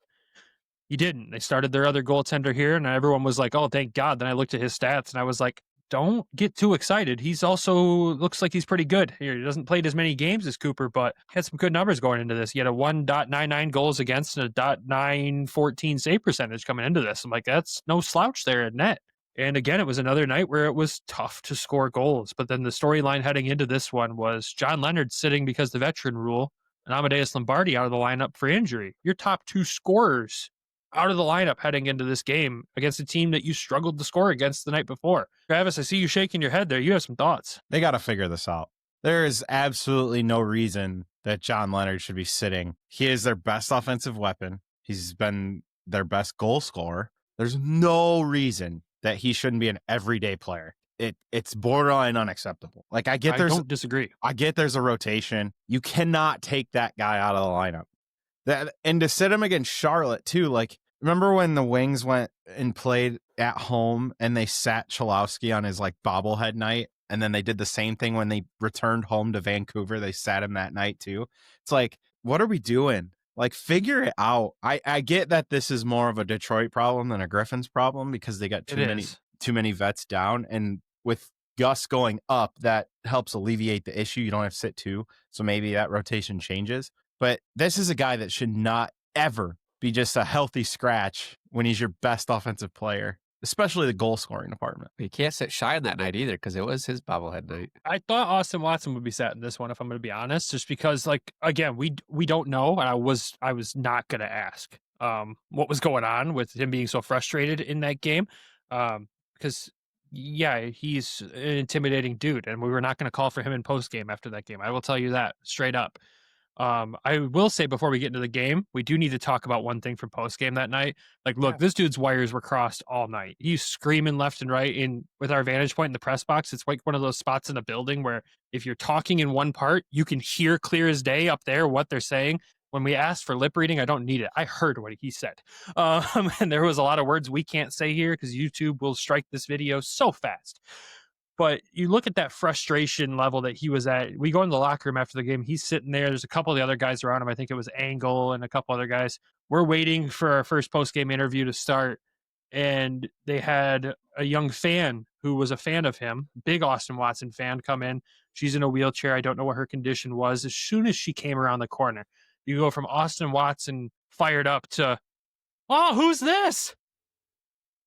He didn't. They started their other goaltender here, and everyone was like, oh, thank God. Then I looked at his stats, and I was like, don't get too excited. He's also looks like he's pretty good here. He doesn't play as many games as Cooper, but had some good numbers going into this. He had a 1.99 goals against and a .914 save percentage coming into this. I'm like, that's no slouch there at net. And again, it was another night where it was tough to score goals. But then the storyline heading into this one was John Leonard sitting because the veteran rule, and Amadeus Lombardi out of the lineup for injury. Your top two scorers out of the lineup heading into this game against a team that you struggled to score against the night before. Travis, I see you shaking your head there. You have some thoughts. They got to figure this out. There is absolutely no reason that John Leonard should be sitting. He is their best offensive weapon. He's been their best goal scorer. There's no reason that he shouldn't be an everyday player. It's borderline unacceptable. Like I don't disagree. I get there's a rotation. You cannot take that guy out of the lineup. And to sit him against Charlotte too, like, remember when the Wings went and played at home and they sat Cholowski on his like bobblehead night, and then they did the same thing when they returned home to Vancouver. They sat him that night too. It's like, what are we doing? Like, figure it out. I get that this is more of a Detroit problem than a Griffins problem because they got too many vets down, and with Gus going up, that helps alleviate the issue. You don't have to sit two, so maybe that rotation changes. But this is a guy that should not ever be just a healthy scratch when he's your best offensive player, especially the goal scoring department. He can't sit shy on that night either because it was his bobblehead night. I thought Austin Watson would be sat in this one, if I'm going to be honest, just because, like, again, we don't know, and I was not going to ask what was going on with him being so frustrated in that game, because yeah, he's an intimidating dude, and we were not going to call for him in post game after that game. I will tell you that straight up. I will say before we get into the game, we do need to talk about one thing from post game that night. Like, look, this dude's wires were crossed all night. He's screaming left and right with our vantage point in the press box. It's like one of those spots in the building where if you're talking in one part, you can hear clear as day up there what they're saying. When we asked for lip reading, I don't need it. I heard what he said. And there was a lot of words we can't say here because YouTube will strike this video so fast. But you look at that frustration level that he was at. We go in the locker room after the game. He's sitting there. There's a couple of the other guys around him. I think it was Angle and a couple other guys. We're waiting for our first post-game interview to start. And they had a young fan who was a fan of him, big Austin Watson fan, come in. She's in a wheelchair. I don't know what her condition was. As soon as she came around the corner, you go from Austin Watson fired up to, oh, who's this?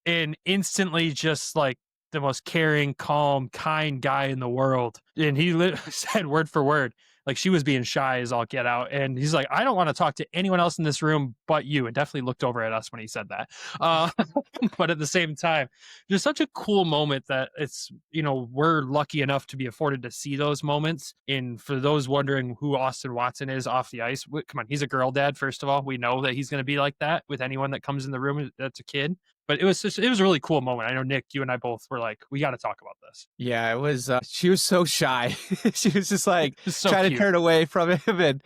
And instantly just like, the most caring, calm, kind guy in the world. And he said word for word, like she was being shy as all get out. And he's like, I don't want to talk to anyone else in this room but you. And definitely looked over at us when he said that. But at the same time, just such a cool moment that it's, we're lucky enough to be afforded to see those moments. And for those wondering who Austin Watson is off the ice, come on, he's a girl dad. First of all, we know that he's going to be like that with anyone that comes in the room that's a kid. But it was a really cool moment. I know, Nick, you and I both were like, we got to talk about this. Yeah, it was, she was so shy. She was just like trying to turn away from him. And,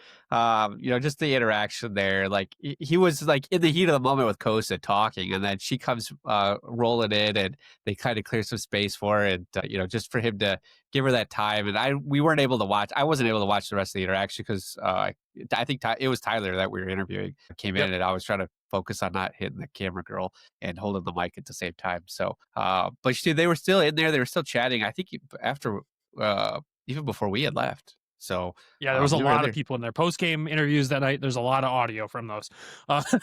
just the interaction there. Like he was like in the heat of the moment with Cossa talking. And then she comes rolling in and they kind of clear some space for her. And, just for him to give her that time. And we weren't able to watch. I wasn't able to watch the rest of the interaction because I think it was Tyler that we were interviewing came in and I was trying to focus on not hitting the camera girl and holding the mic at the same time. So, but they were still in there. They were still chatting. I think after, even before we had left. So yeah, there was a lot of people in there. Post-game interviews that night. There's a lot of audio from those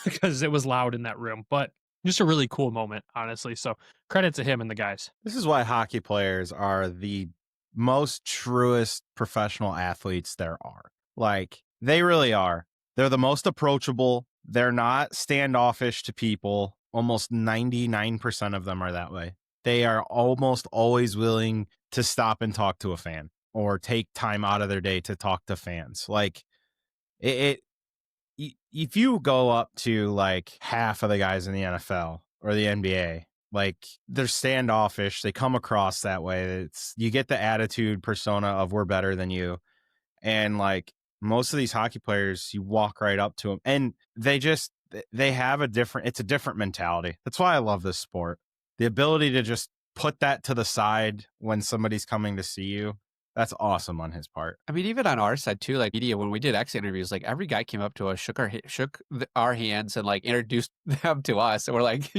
because it was loud in that room, but just a really cool moment, honestly. So credit to him and the guys. This is why hockey players are the most truest professional athletes there are. Like, they really are. They're the most approachable. They're not standoffish to people. Almost 99% of them are that way. They are almost always willing to stop and talk to a fan or take time out of their day to talk to fans. Like, if you go up to like half of the guys in the NFL or the NBA, like, they're standoffish. They come across that way. You get the attitude persona of we're better than you. And like most of these hockey players, you walk right up to them and they have it's a different mentality. That's why I love this sport. The ability to just put that to the side when somebody's coming to see you. That's awesome on his part. I mean, even on our side too, like media, when we did exit interviews, like every guy came up to us, shook our hands and like introduced them to us. And we're like,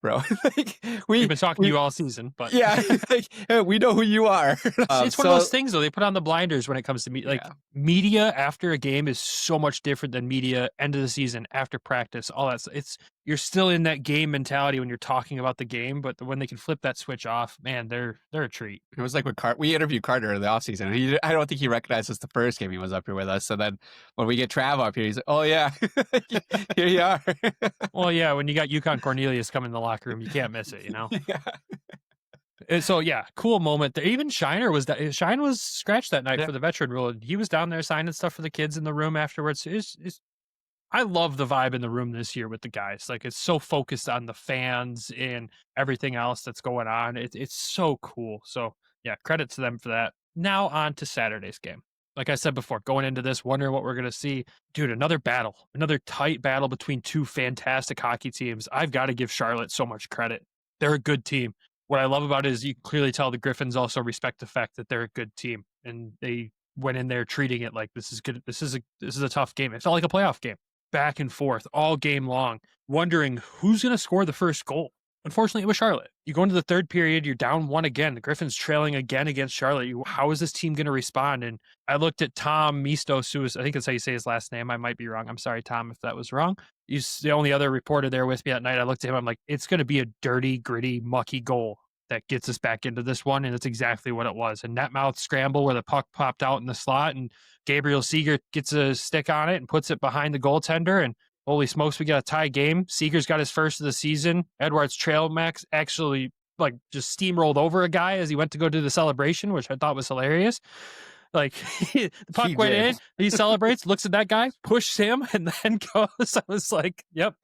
bro, like, we've been talking to you all season, but yeah, like, hey, we know who you are. It's one of those things though. They put on the blinders when it comes to media after a game is so much different than media end of the season, after practice, all that. You're still in that game mentality when you're talking about the game, but when they can flip that switch off, man, they're a treat. It was like when we interviewed Carter in the offseason. I don't think he recognized us the first game he was up here with us. So then when we get Trav up here, he's like, oh yeah, here you are. Well, yeah, when you got Yukon Cornelius coming in the locker room, you can't miss it, you know? Yeah. So yeah, cool moment there. Even Shine was scratched that night for the veteran rule. He was down there signing stuff for the kids in the room afterwards. I love the vibe in the room this year with the guys. Like, it's so focused on the fans and everything else that's going on. It's so cool. So yeah, credit to them for that. Now on to Saturday's game. Like I said before, going into this, wondering what we're going to see. Dude, another tight battle between two fantastic hockey teams. I've got to give Charlotte so much credit. They're a good team. What I love about it is you can clearly tell the Griffins also respect the fact that they're a good team, and they went in there treating it like this is good. This is a tough game. It felt like a playoff game. Back and forth all game long, wondering who's going to score the first goal. Unfortunately, it was Charlotte. You go into the third period, you're down 1 again. The Griffins trailing again against Charlotte. How is this team going to respond? And I looked at Tom Mistos, I think that's how you say his last name. I might be wrong. I'm sorry, Tom, if that was wrong. He's the only other reporter there with me that night. I looked at him. I'm like, it's going to be a dirty, gritty, mucky goal that gets us back into this one. And it's exactly what it was. A net mouth scramble where the puck popped out in the slot and Gabriel Seeger gets a stick on it and puts it behind the goaltender. And holy smokes, we got a tie game. Seeger's got his first of the season. Edwards Trail Max actually just steamrolled over a guy as he went to go do the celebration, which I thought was hilarious. Like, the puck went in, he celebrates, looks at that guy, pushes him, and then goes. I was like, yep,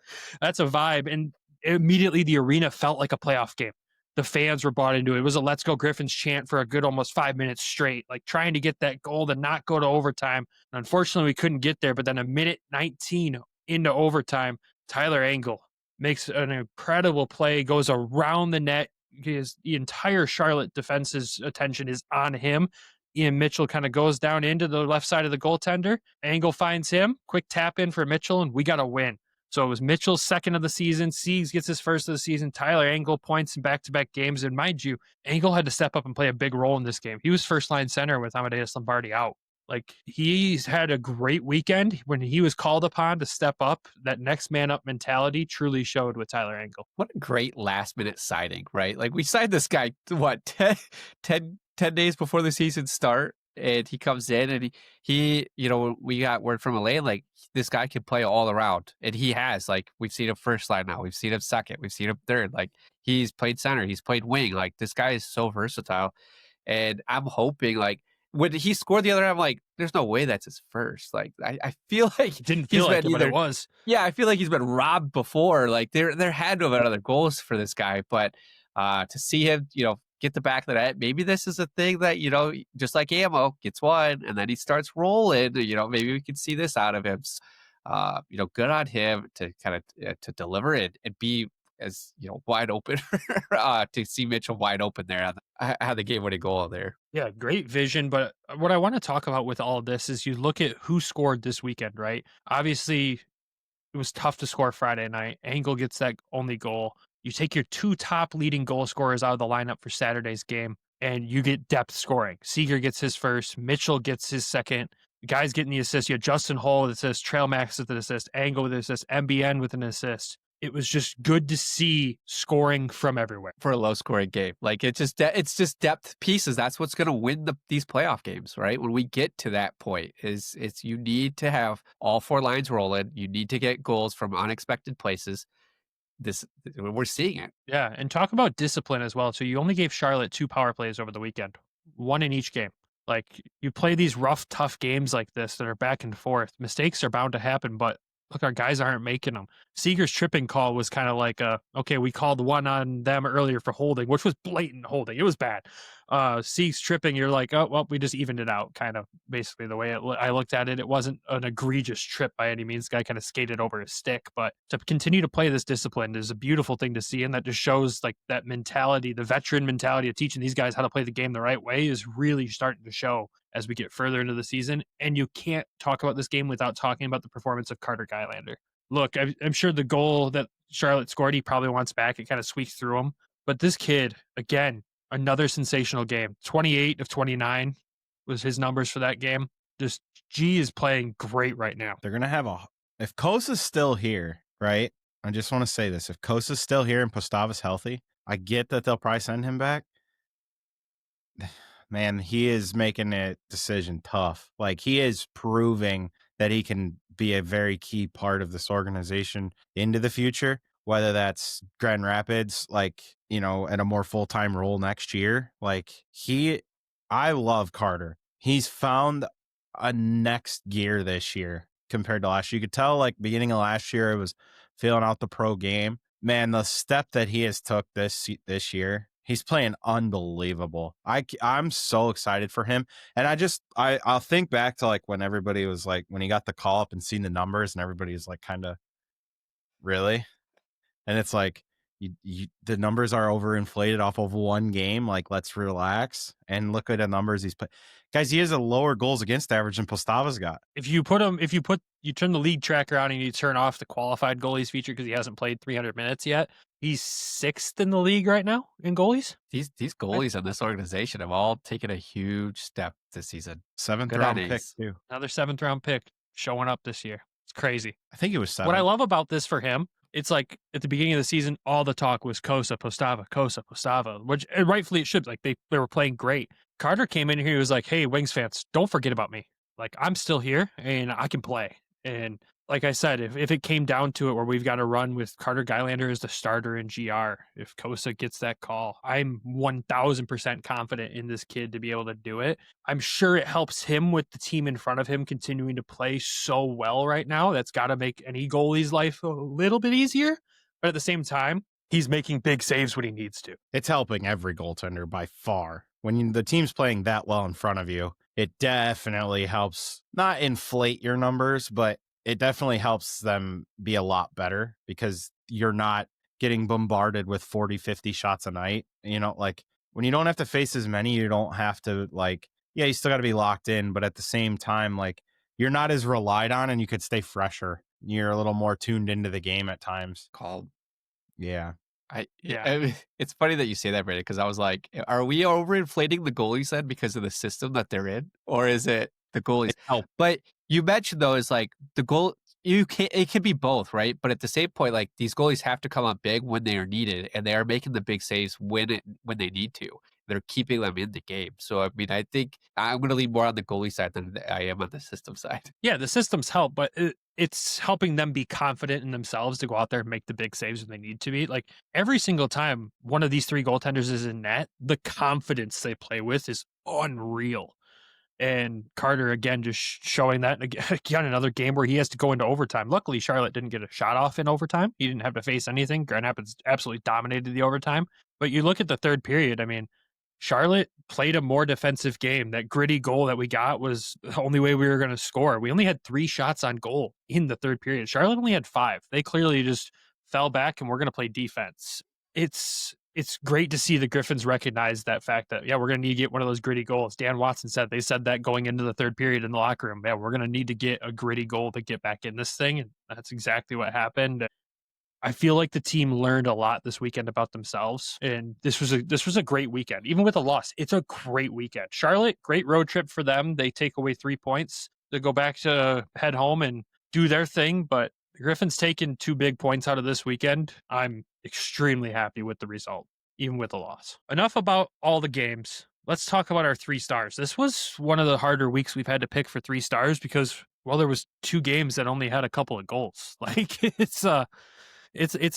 that's a vibe. And immediately the arena felt like a playoff game. The fans were bought into it. It was a Let's Go Griffins chant for a good almost 5 minutes straight, like trying to get that goal to not go to overtime. And unfortunately, we couldn't get there. But then a minute 19 into overtime, Tyler Angle makes an incredible play, goes around the net. The entire Charlotte defense's attention is on him. Ian Mitchell kind of goes down into the left side of the goaltender. Angle finds him. Quick tap in for Mitchell, and we got a win. So it was Mitchell's second of the season. Siegs gets his first of the season. Tyler Angle points in back-to-back games. And mind you, Angle had to step up and play a big role in this game. He was first-line center with Amadeus Lombardi out. Like, he's had a great weekend. When he was called upon to step up, that next man up mentality truly showed with Tyler Angle. What a great last-minute signing, right? Like, we signed this guy, 10 days before the season start? And he comes in and he, we got word from Elaine, like, this guy can play all around. And he has, like, we've seen him first line now. We've seen him second. We've seen him third. Like, he's played center. He's played wing. Like, this guy is so versatile. And I'm hoping, like, when he scored the other night, I'm like, there's no way that's his first. Like, I feel like it didn't feel like it, but it was. Yeah, I feel like he's been robbed before. Like, there had to have been other goals for this guy. But to see him, get the back of the net. Maybe this is a thing that, just like Ammo gets one and then he starts rolling, maybe we can see this out of him. Good on him to kind of to deliver it and be as, wide open to see Mitchell wide open there. I had the game winning goal there. Yeah, great vision. But what I want to talk about with all of this is you look at who scored this weekend, right? Obviously, it was tough to score Friday night. Angle gets that only goal. You take your two top leading goal scorers out of the lineup for Saturday's game, and you get depth scoring. Seeger gets his first. Mitchell gets his second. The guys getting the assist. You have Justin Hull with an assist. Trail Max with an assist. Angle with an assist. MBN with an assist. it was just good to see scoring from everywhere for a low scoring game. Like it's just depth pieces. That's what's going to win these playoff games, right? When we get to that point, is you need to have all four lines rolling. You need to get goals from unexpected places. We're seeing it. Yeah, and talk about discipline as well. So you only gave Charlotte 2 power plays over the weekend, 1 in each game. Like, you play these rough, tough games like this that are back and forth. Mistakes are bound to happen, but look, our guys aren't making them. Seager's tripping call was kind of like, okay, we called one on them earlier for holding, which was blatant holding. It was bad. Seager's tripping, you're like, oh, well, we just evened it out, kind of basically the way I looked at it. It wasn't an egregious trip by any means. The guy kind of skated over his stick, but to continue to play this discipline is a beautiful thing to see, and that just shows like that mentality, the veteran mentality of teaching these guys how to play the game the right way is really starting to show as we get further into the season. And you can't talk about this game without talking about the performance of Carter Gylander. Look, I'm sure the goal that Charlotte scored, he probably wants back. It kind of squeaked through him. But this kid, again, another sensational game. 28 of 29 was his numbers for that game. Just, G is playing great right now. They're going to have if Cossa's still here, right? I just want to say this. If Cossa's still here and Postava's healthy, I get that they'll probably send him back. Man, he is making a decision tough. Like, he is proving that he can be a very key part of this organization into the future, whether that's Grand Rapids, like, at a more full-time role next year. Like, I love Carter. He's found a next gear this year compared to last year. You could tell, like, beginning of last year, it was feeling out the pro game. Man, the step that he has took this year, he's playing unbelievable. I'm so excited for him. And I'll think back to like when everybody was like, when he got the call up and seen the numbers and everybody was like, kind of, really? And it's like, the numbers are overinflated off of one game. Like, let's relax and look at the numbers he's put. Guys, he has a lower goals against average than Postava's got. You turn the league tracker on and you turn off the qualified goalies feature because he hasn't played 300 minutes yet. He's 6th in the league right now in goalies. These goalies in this organization have all taken a huge step this season. 7th round pick too. Another 7th round pick showing up this year. It's crazy. I think it was 7. What I love about this for him, it's like at the beginning of the season, all the talk was Cossa, Postava, which rightfully it should. Like they were playing great. Carter came in here, he was like, hey, Wings fans, don't forget about me. Like, I'm still here and I can play. And like I said, if it came down to it where we've got to run with Carter Gylander as the starter in GR, if Cossa gets that call, I'm 1000% confident in this kid to be able to do it. I'm sure it helps him with the team in front of him continuing to play so well right now. That's got to make any goalie's life a little bit easier. But at the same time, he's making big saves when he needs to. It's helping every goaltender by far. When the team's playing that well in front of you, it definitely helps not inflate your numbers, but it definitely helps them be a lot better because you're not getting bombarded with 40, 50 shots a night. Like when you don't have to face as many, you don't have to you still got to be locked in, but at the same time, like you're not as relied on and you could stay fresher. You're a little more tuned into the game at times. Called. Yeah. I mean, it's funny that you say that, Brandon, because I was like, are we overinflating the goalies then because of the system that they're in? Or is it the goalies? But you mentioned, though, is like the goal, it can be both, right? But at the same point, like these goalies have to come up big when they are needed, and they are making the big saves when they need to. They're keeping them in the game. So, I mean, I think I'm going to lean more on the goalie side than I am on the system side. Yeah, the systems help, but it's helping them be confident in themselves to go out there and make the big saves when they need to be. Like every single time one of these 3 goaltenders is in net, the confidence they play with is unreal. And Carter, again, just showing that again, another game where he has to go into overtime. Luckily, Charlotte didn't get a shot off in overtime. He didn't have to face anything. Grand Rapids absolutely dominated the overtime. But you look at the third period, I mean, Charlotte played a more defensive game. That gritty goal that we got was the only way we were going to score. We only had 3 shots on goal in the third period. Charlotte only had 5. They clearly just fell back and we're going to play defense. It's great to see the Griffins recognize that fact that, yeah, we're going to need to get one of those gritty goals. Dan Watson they said that going into the third period in the locker room. Yeah, we're going to need to get a gritty goal to get back in this thing. And that's exactly what happened. I feel like the team learned a lot this weekend about themselves, and this was a great weekend. Even with a loss, it's a great weekend. Charlotte, great road trip for them. They take away 3 points. They go back to head home and do their thing, but The Griffins taking 2 big points out of this weekend. I'm extremely happy with the result, even with a loss. Enough about all the games. Let's talk about our 3 stars. This was one of the harder weeks we've had to pick for 3 stars because, well, there was 2 games that only had a couple of goals. Like it's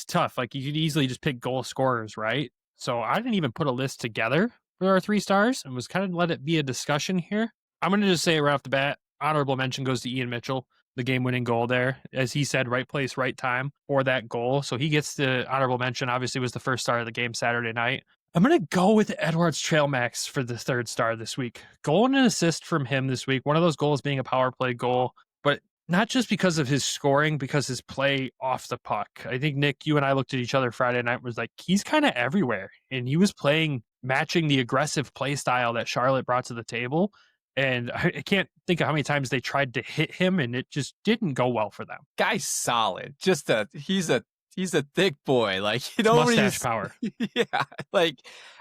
tough. Like you could easily just pick goal scorers, right? So I didn't even put a list together for our 3 stars and was kind of let it be a discussion here. I'm going to just say right off the bat, honorable mention goes to Ian Mitchell, the game-winning goal there. As he said, right place, right time for that goal. So he gets the honorable mention. Obviously was the first star of the game Saturday night. I'm going to go with Edwards Trailmax for the 3rd star this week. Goal and an assist from him this week. One of those goals being a power play goal, but not just because of his scoring, because his play off the puck. I think, Nick, you and I looked at each other Friday night, was like, he's kind of everywhere. And he was matching the aggressive play style that Charlotte brought to the table. And I can't think of how many times they tried to hit him, and it just didn't go well for them. Guy's solid. He's a thick boy. Like, mustache power. Yeah. Like,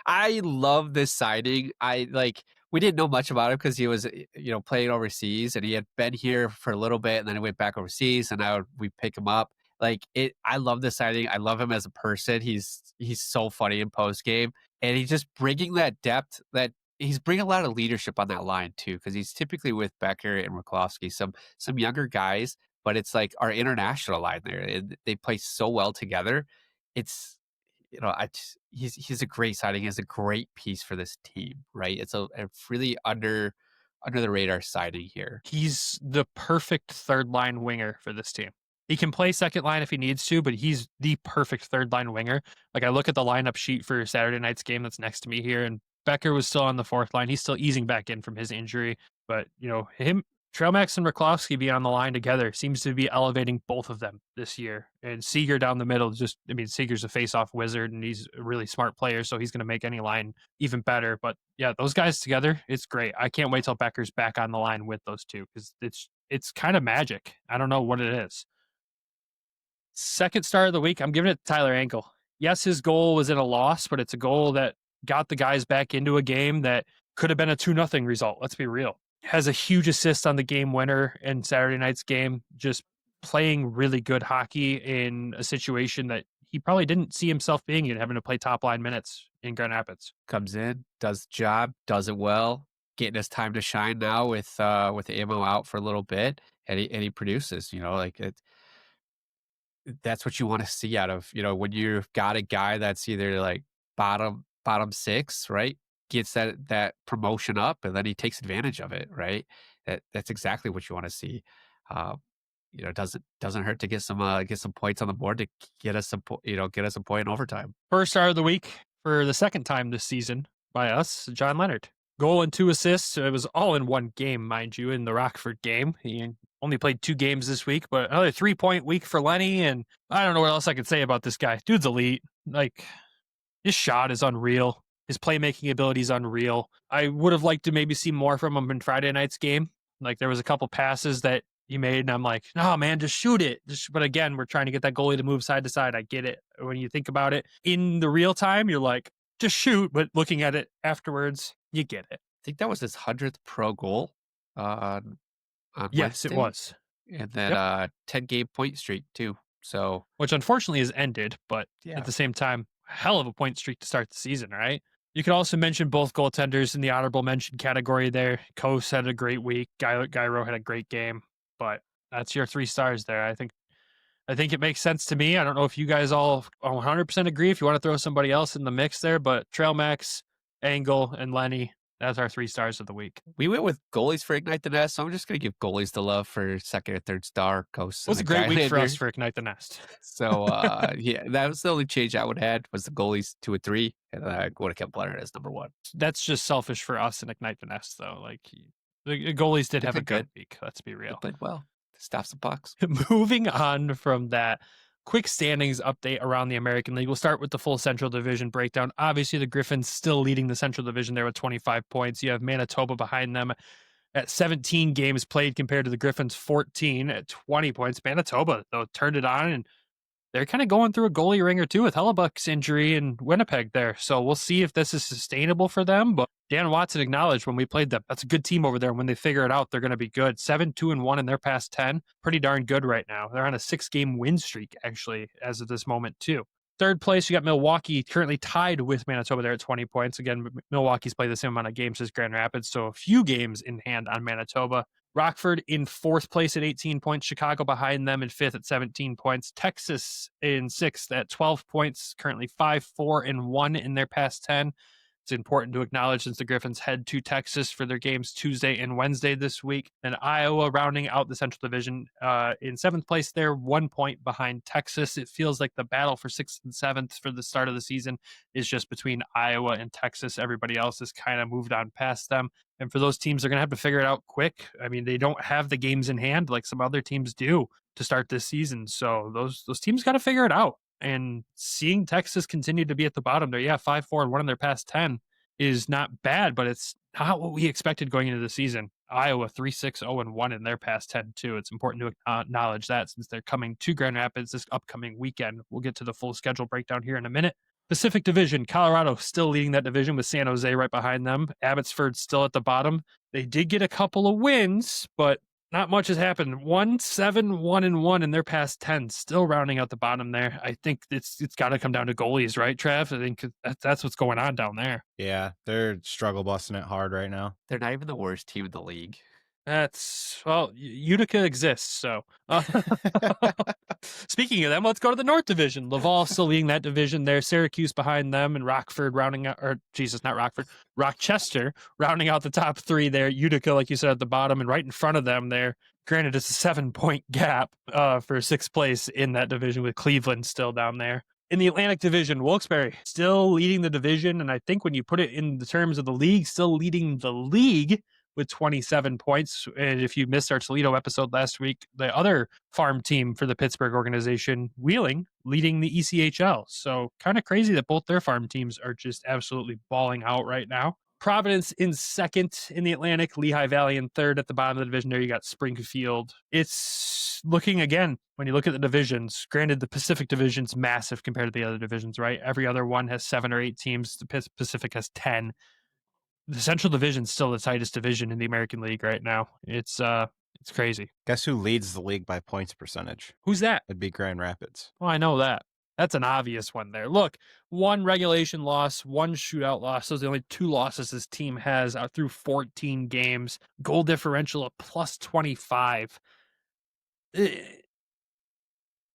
I love this signing. We didn't know much about him because he was, playing overseas, and he had been here for a little bit, and then he went back overseas, and now we pick him up. I love this signing. I love him as a person. He's so funny in post game, and he's just bringing that depth that. He's bringing a lot of leadership on that line too, because he's typically with Becker and Raklovsky, some younger guys, but it's like our international line there, and they play so well together. It's he's a great signing. He's a great piece for this team, right? It's a really under the radar signing here. He's the perfect 3rd line winger for this team. He can play 2nd line if he needs to, but he's the perfect 3rd line winger. Like I look at the lineup sheet for Saturday night's game that's next to me here, and Becker was still on the 4th line. He's still easing back in from his injury. But, him, Trailmax and Raklovsky being on the line together seems to be elevating both of them this year. And Seager down the middle, Seager's a face-off wizard, and he's a really smart player, so he's going to make any line even better. But, yeah, those guys together, it's great. I can't wait till Becker's back on the line with those two because it's kind of magic. I don't know what it is. 2nd star of the week, I'm giving it to Tyler Ankle. Yes, his goal was in a loss, but it's a goal that got the guys back into a game that could have been a 2-0 result. Let's be real. Has a huge assist on the game winner in Saturday night's game, just playing really good hockey in a situation that he probably didn't see himself being in, having to play top line minutes in Grand Rapids. Comes in, does the job, does it well, getting his time to shine now with ammo out for a little bit, and he produces, that's what you want to see out of, when you've got a guy that's either like bottom 6, right? Gets that promotion up, and then he takes advantage of it, right? That's exactly what you want to see. Doesn't hurt to get some points on the board to get us a point in overtime. 1st star of the week for the 2nd time this season by us, John Leonard. Goal and 2 assists. It was all in one game, mind you, in the Rockford game. He only played 2 games this week, but another 3-point week for Lenny. And I don't know what else I could say about this guy. Dude's elite. Like, his shot is unreal. His playmaking ability is unreal. I would have liked to maybe see more from him in Friday night's game. Like, there was a couple passes that he made, and I'm like, no, man, just shoot it. But again, we're trying to get that goalie to move side to side. I get it. When you think about it in the real time, you're like, just shoot. But looking at it afterwards, you get it. I think that was his 100th pro goal on yes, Wednesday. It was. And then 10-game point streak too. So, which unfortunately has ended, but at the same time, hell of a point streak to start the season, right? You could also mention both goaltenders in the honorable mention category there. Cossa had a great week. Gyro had a great game, but that's your 3 stars there. I think it makes sense to me. I don't know if you guys all 100% agree. If you want to throw somebody else in the mix there, but Trailmax, Angle, and Lenny, that's our 3 stars of the week. We went with goalies for Ignite the Nest, so I'm just going to give goalies the love for 2nd or 3rd star. Cossa. It was a great week for us for Ignite the Nest. So, that was the only change I would have had was the goalies 2 and 3, and I would have kept Leonard as number 1. That's just selfish for us in Ignite the Nest, though. Like, the goalies did have a good week. Let's be real. They played well. They stopped some pucks. Moving on from that, quick standings update around the American League. We'll start with the full Central Division breakdown. Obviously, the Griffins still leading the Central Division there with 25 points. You have Manitoba behind them at 17 games played compared to the Griffins 14 at 20 points. Manitoba, though, turned it on, and they're kind of going through a goalie ringer too with Hellebuck's injury in Winnipeg there. So we'll see if this is sustainable for them. But Dan Watson acknowledged when we played them, that's a good team over there. When they figure it out, they're going to be good. 7-2-1 in their past 10. Pretty darn good right now. They're on a 6-game win streak, actually, as of this moment, too. Third place, you got Milwaukee currently tied with Manitoba there at 20 points. Again, Milwaukee's played the same amount of games as Grand Rapids, so a few games in hand on Manitoba. Rockford in 4th place at 18 points. Chicago behind them in 5th at 17 points. Texas in 6th at 12 points, currently 5-4-1 in their past 10. It's important to acknowledge since the Griffins head to Texas for their games Tuesday and Wednesday this week. And Iowa rounding out the Central Division in 7th place there, 1 point behind Texas. It feels like the battle for 6th and 7th for the start of the season is just between Iowa and Texas. Everybody else has kind of moved on past them. And for those teams, they're going to have to figure it out quick. I mean, they don't have the games in hand like some other teams do to start this season. So those teams got to figure it out. And seeing Texas continue to be at the bottom there, 5-4-1 in their past 10 is not bad, but it's not what we expected going into the season. Iowa 3-6-0-1 in their past 10 too. It's important to acknowledge that since they're coming to Grand Rapids this upcoming weekend. We'll get to the full schedule breakdown here in a minute. Pacific Division, Colorado still leading that division with San Jose right behind them. Abbotsford still at the bottom. They did get a couple of wins, but not much has happened. 1-7-1-1 in their past 10, still rounding out the bottom there. I think it's got to come down to goalies, right, Trav? I think that's what's going on down there. Yeah, they're struggle busting it hard right now. They're not even the worst team in the league. Utica exists, so. Speaking of them, let's go to the North Division. Laval still leading that division there. Syracuse behind them, and Rockford rounding out, Rochester rounding out the top 3 there. Utica, like you said, at the bottom, and right in front of them there. Granted, it's a 7-point gap for 6th place in that division with Cleveland still down there. In the Atlantic Division, Wilkes-Barre still leading the division, and I think when you put it in the terms of the league, still leading the league with 27 points. And if you missed our Toledo episode last week, the other farm team for the Pittsburgh organization, Wheeling, leading the ECHL. So kind of crazy that both their farm teams are just absolutely balling out right now. Providence in 2nd in the Atlantic, Lehigh Valley in 3rd at the bottom of the division. There you got Springfield. It's looking, again, when you look at the divisions, granted the Pacific Division's massive compared to the other divisions, right? Every other one has 7 or 8 teams. The Pacific has 10. The Central Division's still the tightest division in the American League right now. It's crazy. Guess who leads the league by points percentage? Who's that? It'd be Grand Rapids. Oh, I know that. That's an obvious one there. Look, 1 regulation loss, 1 shootout loss. Those are the only 2 losses this team has out through 14 games. Goal differential of plus 25.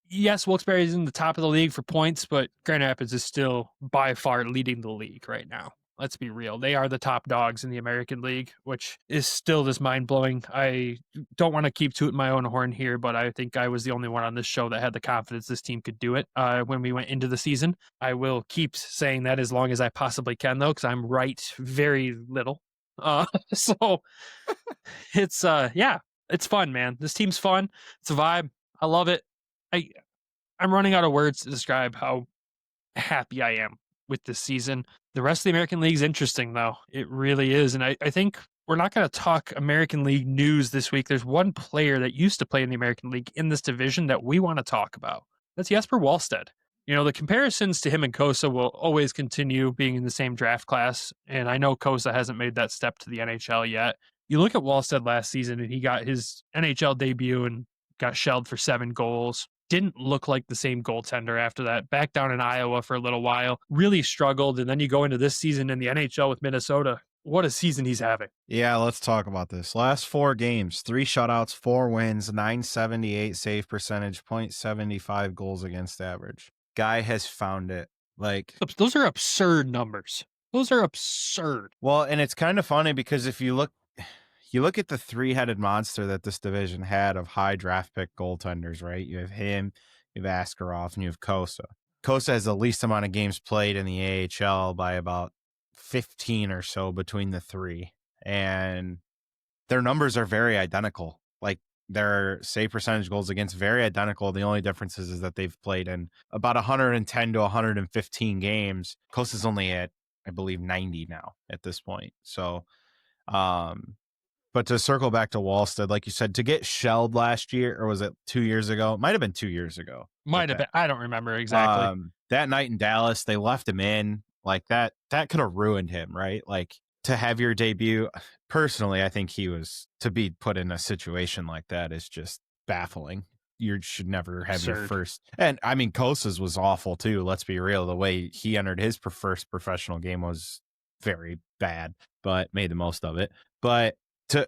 Yes, Wilkes-Barre is in the top of the league for points, but Grand Rapids is still by far leading the league right now. Let's be real. They are the top dogs in the American League, which is still just mind-blowing. I don't want to keep tooting my own horn here, but I think I was the only one on this show that had the confidence this team could do it when we went into the season. I will keep saying that as long as I possibly can, though, because I'm right very little. So it's, it's fun, man. This team's fun. It's a vibe. I love it. I'm running out of words to describe how happy I am with this season. The rest of the American League is interesting, though. It really is. And I think we're not going to talk American League news this week. There's one player that used to play in the American League in this division that we want to talk about. That's Jesper Wallstedt. You know, the comparisons to him and Cossa will always continue being in the same draft class. And I know Cossa hasn't made that step to the NHL yet. You look at Wallstedt last season, and he got his NHL debut and got shelled for 7 goals. Didn't look like the same goaltender after that. Back down in Iowa for a little while. Really struggled. And then you go into this season in the NHL with Minnesota. What a season he's having. Yeah, let's talk about this. Last 4 games, 3 shutouts, 4 wins, .978 save percentage, .75 goals against average. Guy has found it. Like, those are absurd numbers. Those are absurd. Well, and it's kind of funny because if you look at the 3-headed monster that this division had of high draft pick goaltenders, right? You have him, you have Askarov, and you have Cossa. Cossa has the least amount of games played in the AHL by about 15 or so between the 3. And their numbers are very identical. Like, their save percentage goals against very identical. The only difference is that they've played in about 110 to 115 games. Cossa's only at, I believe, 90 now at this point. So, But to circle back to Wallstead, like you said, to get shelled last year, or was it 2 years ago? It might have been 2 years ago. Might have been. I don't remember exactly. That night in Dallas, they left him in like that. That could have ruined him, right? Like to have your debut. Personally, I think he was to be put in a situation like that is just baffling. You should never have your first. And I mean, Cossa's was awful too. Let's be real. The way he entered his first professional game was very bad, but made the most of it. But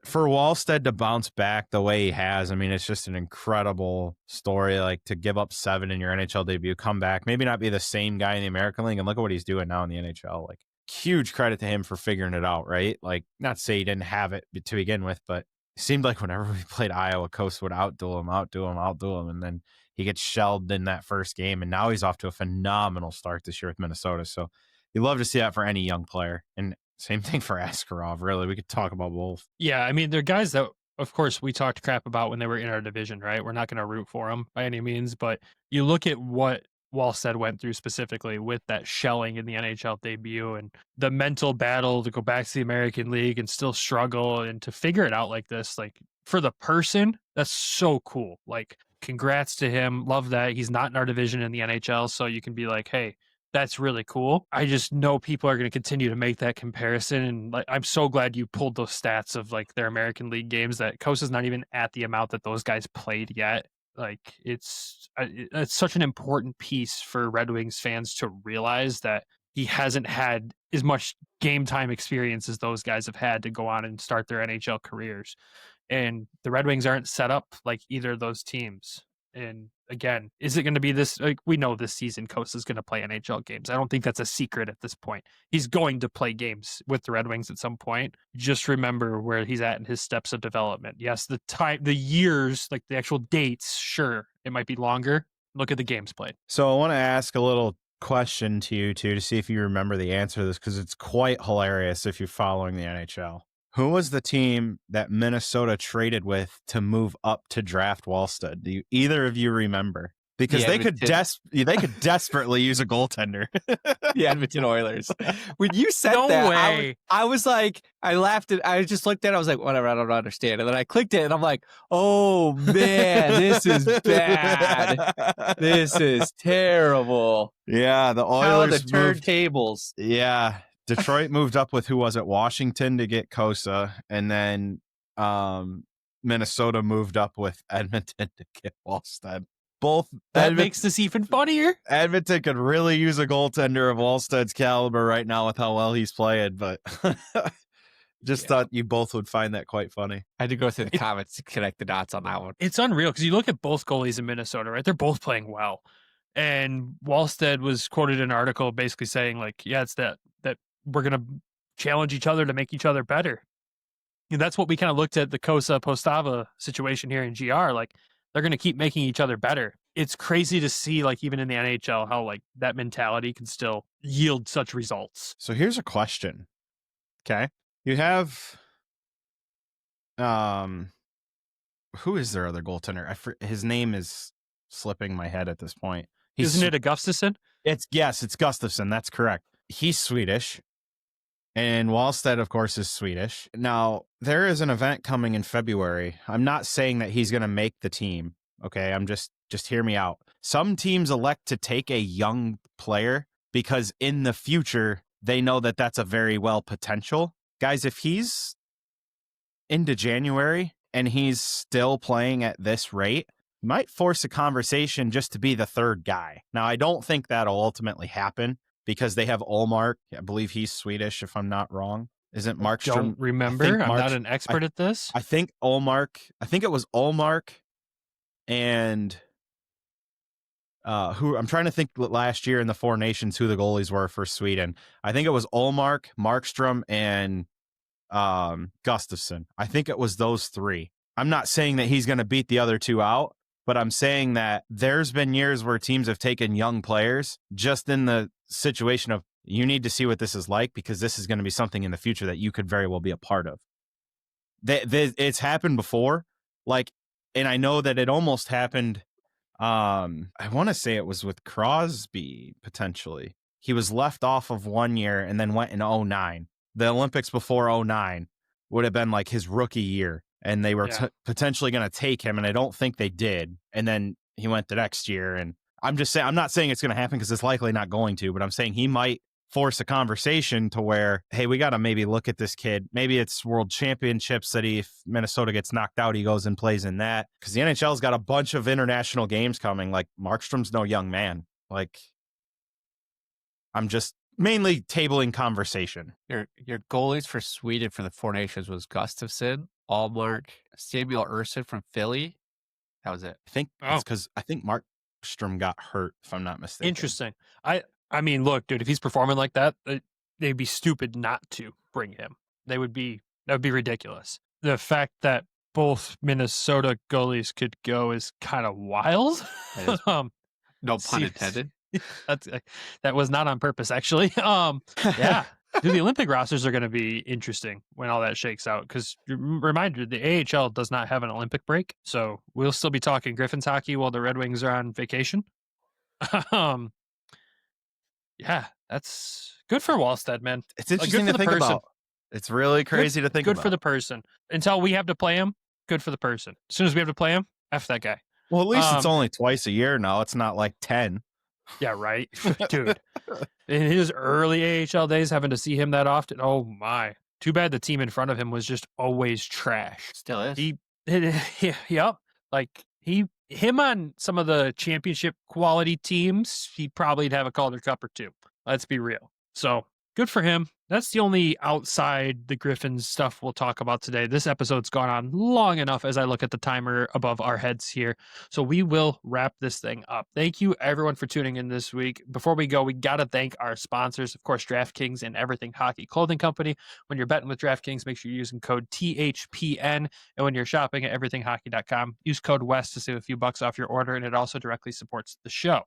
for Wallstead to bounce back the way he has, I mean, it's just an incredible story. Like to give up 7 in your NHL debut, come back, maybe not be the same guy in the American League, and look at what he's doing now in the NHL. Like huge credit to him for figuring it out, right? Like not to say he didn't have it to begin with, but it seemed like whenever we played Iowa, Coast would outdo him, and then he gets shelled in that first game, and now he's off to a phenomenal start this year with Minnesota. So you love to see that for any young player, and same thing for Askarov, really. We could talk about both. Yeah, I mean, they're guys that, of course, we talked crap about when they were in our division, right? We're not going to root for them by any means, but you look at what Wallstead went through specifically with that shelling in the NHL debut and the mental battle to go back to the American League and still struggle and to figure it out like this, like for the person, that's so cool. Like, congrats to him. Love that. He's not in our division in the NHL, so you can be like, hey, that's really cool. I just know people are going to continue to make that comparison. And like, I'm so glad you pulled those stats of like their American League games that Cossa's not even at the amount that those guys played yet. Like it's such an important piece for Red Wings fans to realize that he hasn't had as much game time experience as those guys have had to go on and start their NHL careers. And the Red Wings aren't set up like either of those teams. And again, is it going to be this? Like, we know this season Cossa is going to play NHL games. I don't think that's a secret at this point. He's going to play games with the Red Wings at some point. Just remember where he's at in his steps of development. Yes, the time, the years, like the actual dates, sure, it might be longer. Look at the games played. So I want to ask a little question to you too, to see if you remember the answer to this, because it's quite hilarious if you're following the NHL. Who was the team that Minnesota traded with to move up to draft Wallstead? Do either of you remember? Because they could desperately use a goaltender. The Edmonton Oilers. When you said no that, way. I was like, I laughed at. I just looked at it. I was like, whatever. I don't understand. And then I clicked it, and I'm like, oh man, this is bad. This is terrible. Yeah, the Oilers the turntables. Yeah. Detroit moved up with, who was it? Washington to get Cossa, and then Minnesota moved up with Edmonton to get Wallstead. That makes this even funnier. Edmonton could really use a goaltender of Wallstead's caliber right now with how well he's playing, but thought you both would find that quite funny. I had to go through the comments to connect the dots on that one. It's unreal because you look at both goalies in Minnesota, right? They're both playing well. And Wallstead was quoted in an article basically saying, like, yeah, it's that we're going to challenge each other to make each other better. And that's what we kind of looked at the Cossa Postava situation here in GR. Like, they're going to keep making each other better. It's crazy to see, like, even in the NHL, how like that mentality can still yield such results. So here's a question. Okay. You have, who is their other goaltender? His name is slipping my head at this point. Isn't it a Gustafsson? It's Gustafsson. That's correct. He's Swedish. And Wallstead, of course, is Swedish. Now, there is an event coming in February. I'm not saying that he's going to make the team. Okay, I'm just hear me out. Some teams elect to take a young player because in the future, they know that that's a very well potential. Guys, if he's into January and he's still playing at this rate, might force a conversation just to be the third guy. Now, I don't think that'll ultimately happen, because they have Olmark. I believe he's Swedish, if I'm not wrong. Isn't Markstrom? Don't remember. I'm not an expert at this. I think it was Olmark and who I'm trying to think last year in the Four Nations who the goalies were for Sweden. I think it was Olmark, Markstrom, and Gustafsson. I think it was those three. I'm not saying that he's going to beat the other two out, but I'm saying that there's been years where teams have taken young players just in the situation of, you need to see what this is like, because this is going to be something in the future that you could very well be a part of. It's happened before. Like, and I know that it almost happened. I want to say it was with Crosby, potentially. He was left off of 1 year and then went in 2009, the Olympics before 2009. would have been like his rookie year, and they were potentially going to take him, and I don't think they did. And then he went the next year, and I'm just saying, I'm not saying it's going to happen because it's likely not going to, but I'm saying he might force a conversation to where, hey, we got to maybe look at this kid. Maybe it's world championships that if Minnesota gets knocked out, he goes and plays in that. Because the NHL's got a bunch of international games coming. Like, Markstrom's no young man. Like, I'm just mainly tabling conversation. Your goalies for Sweden for the Four Nations was Gustafsson, Allmark, Samuel Ersson from Philly. That was it. I think it's because I think Markstrom got hurt, if I'm not mistaken. Interesting. I mean, look, dude, if he's performing like that, they'd be stupid not to bring him. That would be ridiculous. The fact that both Minnesota goalies could go is kind of wild. No pun intended. That was not on purpose, actually. Yeah. Dude, the Olympic rosters are going to be interesting when all that shakes out. Because, reminder, the AHL does not have an Olympic break. So we'll still be talking Griffins hockey while the Red Wings are on vacation. Yeah, that's good for Wallstead, man. It's interesting to think about. It's really crazy to think about. Good for the person. Until we have to play him, good for the person. As soon as we have to play him, F that guy. Well, at least it's only twice a year now. It's not like 10. Yeah, right. Dude, in his early AHL days, having to see him that often, oh my. Too bad the team in front of him was just always trash. Still is. Yep. Like, him on some of the championship quality teams, he probably'd have a Calder Cup or two. Let's be real. So good for him. That's the only outside the Griffins stuff we'll talk about today. This episode's gone on long enough as I look at the timer above our heads here. So we will wrap this thing up. Thank you, everyone, for tuning in this week. Before we go, we got to thank our sponsors, of course, DraftKings and Everything Hockey Clothing Company. When you're betting with DraftKings, make sure you're using code THPN. And when you're shopping at everythinghockey.com, use code WEST to save a few bucks off your order, and it also directly supports the show.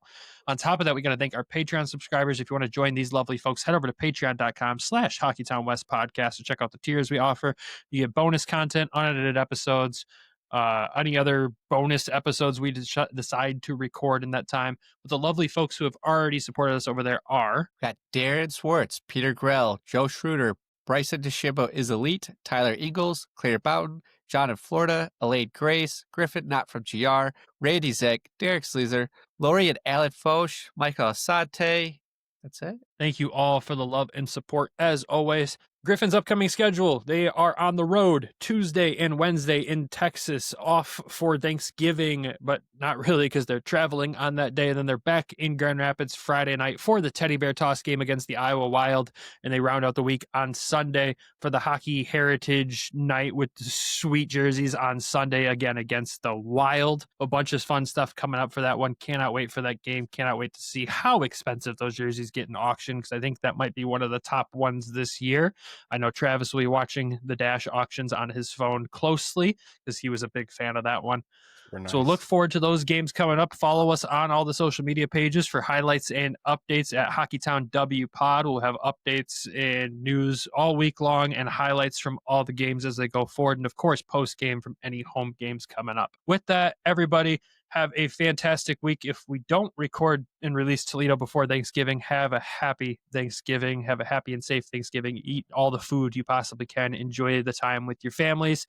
On top of that, we got to thank our Patreon subscribers. If you want to join these lovely folks, head over to patreon.com/Hockeytown West podcast to check out the tiers we offer. You get bonus content, unedited episodes, any other bonus episodes we decide to record in that time. But the lovely folks who have already supported us over there are... Got Darren Swartz, Peter Grell, Joe Schroeder, Bryson DeChambeau is Elite, Tyler Ingalls, Claire Bowden, John in Florida, Elaine Grace, Griffin Not from GR, Randy Zeck, Derek Sleazer, Lori and Alan Foch, Michael Asante. That's it. Thank you all for the love and support as always. Griffin's upcoming schedule. They are on the road Tuesday and Wednesday in Texas, off for Thanksgiving, but not really because they're traveling on that day. And then they're back in Grand Rapids Friday night for the Teddy Bear Toss game against the Iowa Wild. And they round out the week on Sunday for the Hockey Heritage Night with the sweet jerseys on Sunday again against the Wild. A bunch of fun stuff coming up for that one. Cannot wait for that game. Cannot wait to see how expensive those jerseys get in auction, because I think that might be one of the top ones this year. I know Travis will be watching the Dash auctions on his phone closely because he was a big fan of that one. Nice. So look forward to those games coming up. Follow us on all the social media pages for highlights and updates at Hockeytown W Pod. We'll have updates and news all week long and highlights from all the games as they go forward. And of course, post game from any home games coming up. With that, everybody, have a fantastic week. If we don't record and release Toledo before Thanksgiving, have a happy Thanksgiving. Have a happy and safe Thanksgiving. Eat all the food you possibly can. Enjoy the time with your families.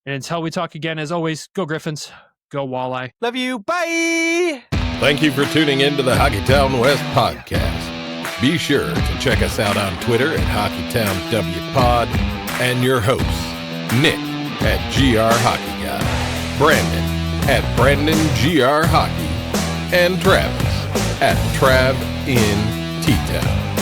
And until we talk again, as always, go Griffins, go Walleye. Love you. Bye. Thank you for tuning in to the Hockeytown West podcast. Be sure to check us out on Twitter at HockeytownWPod and your hosts, Nick at GR Hockey Guy, Brandon at Brandon GR Hockey, and Travis at Trav in T-Town.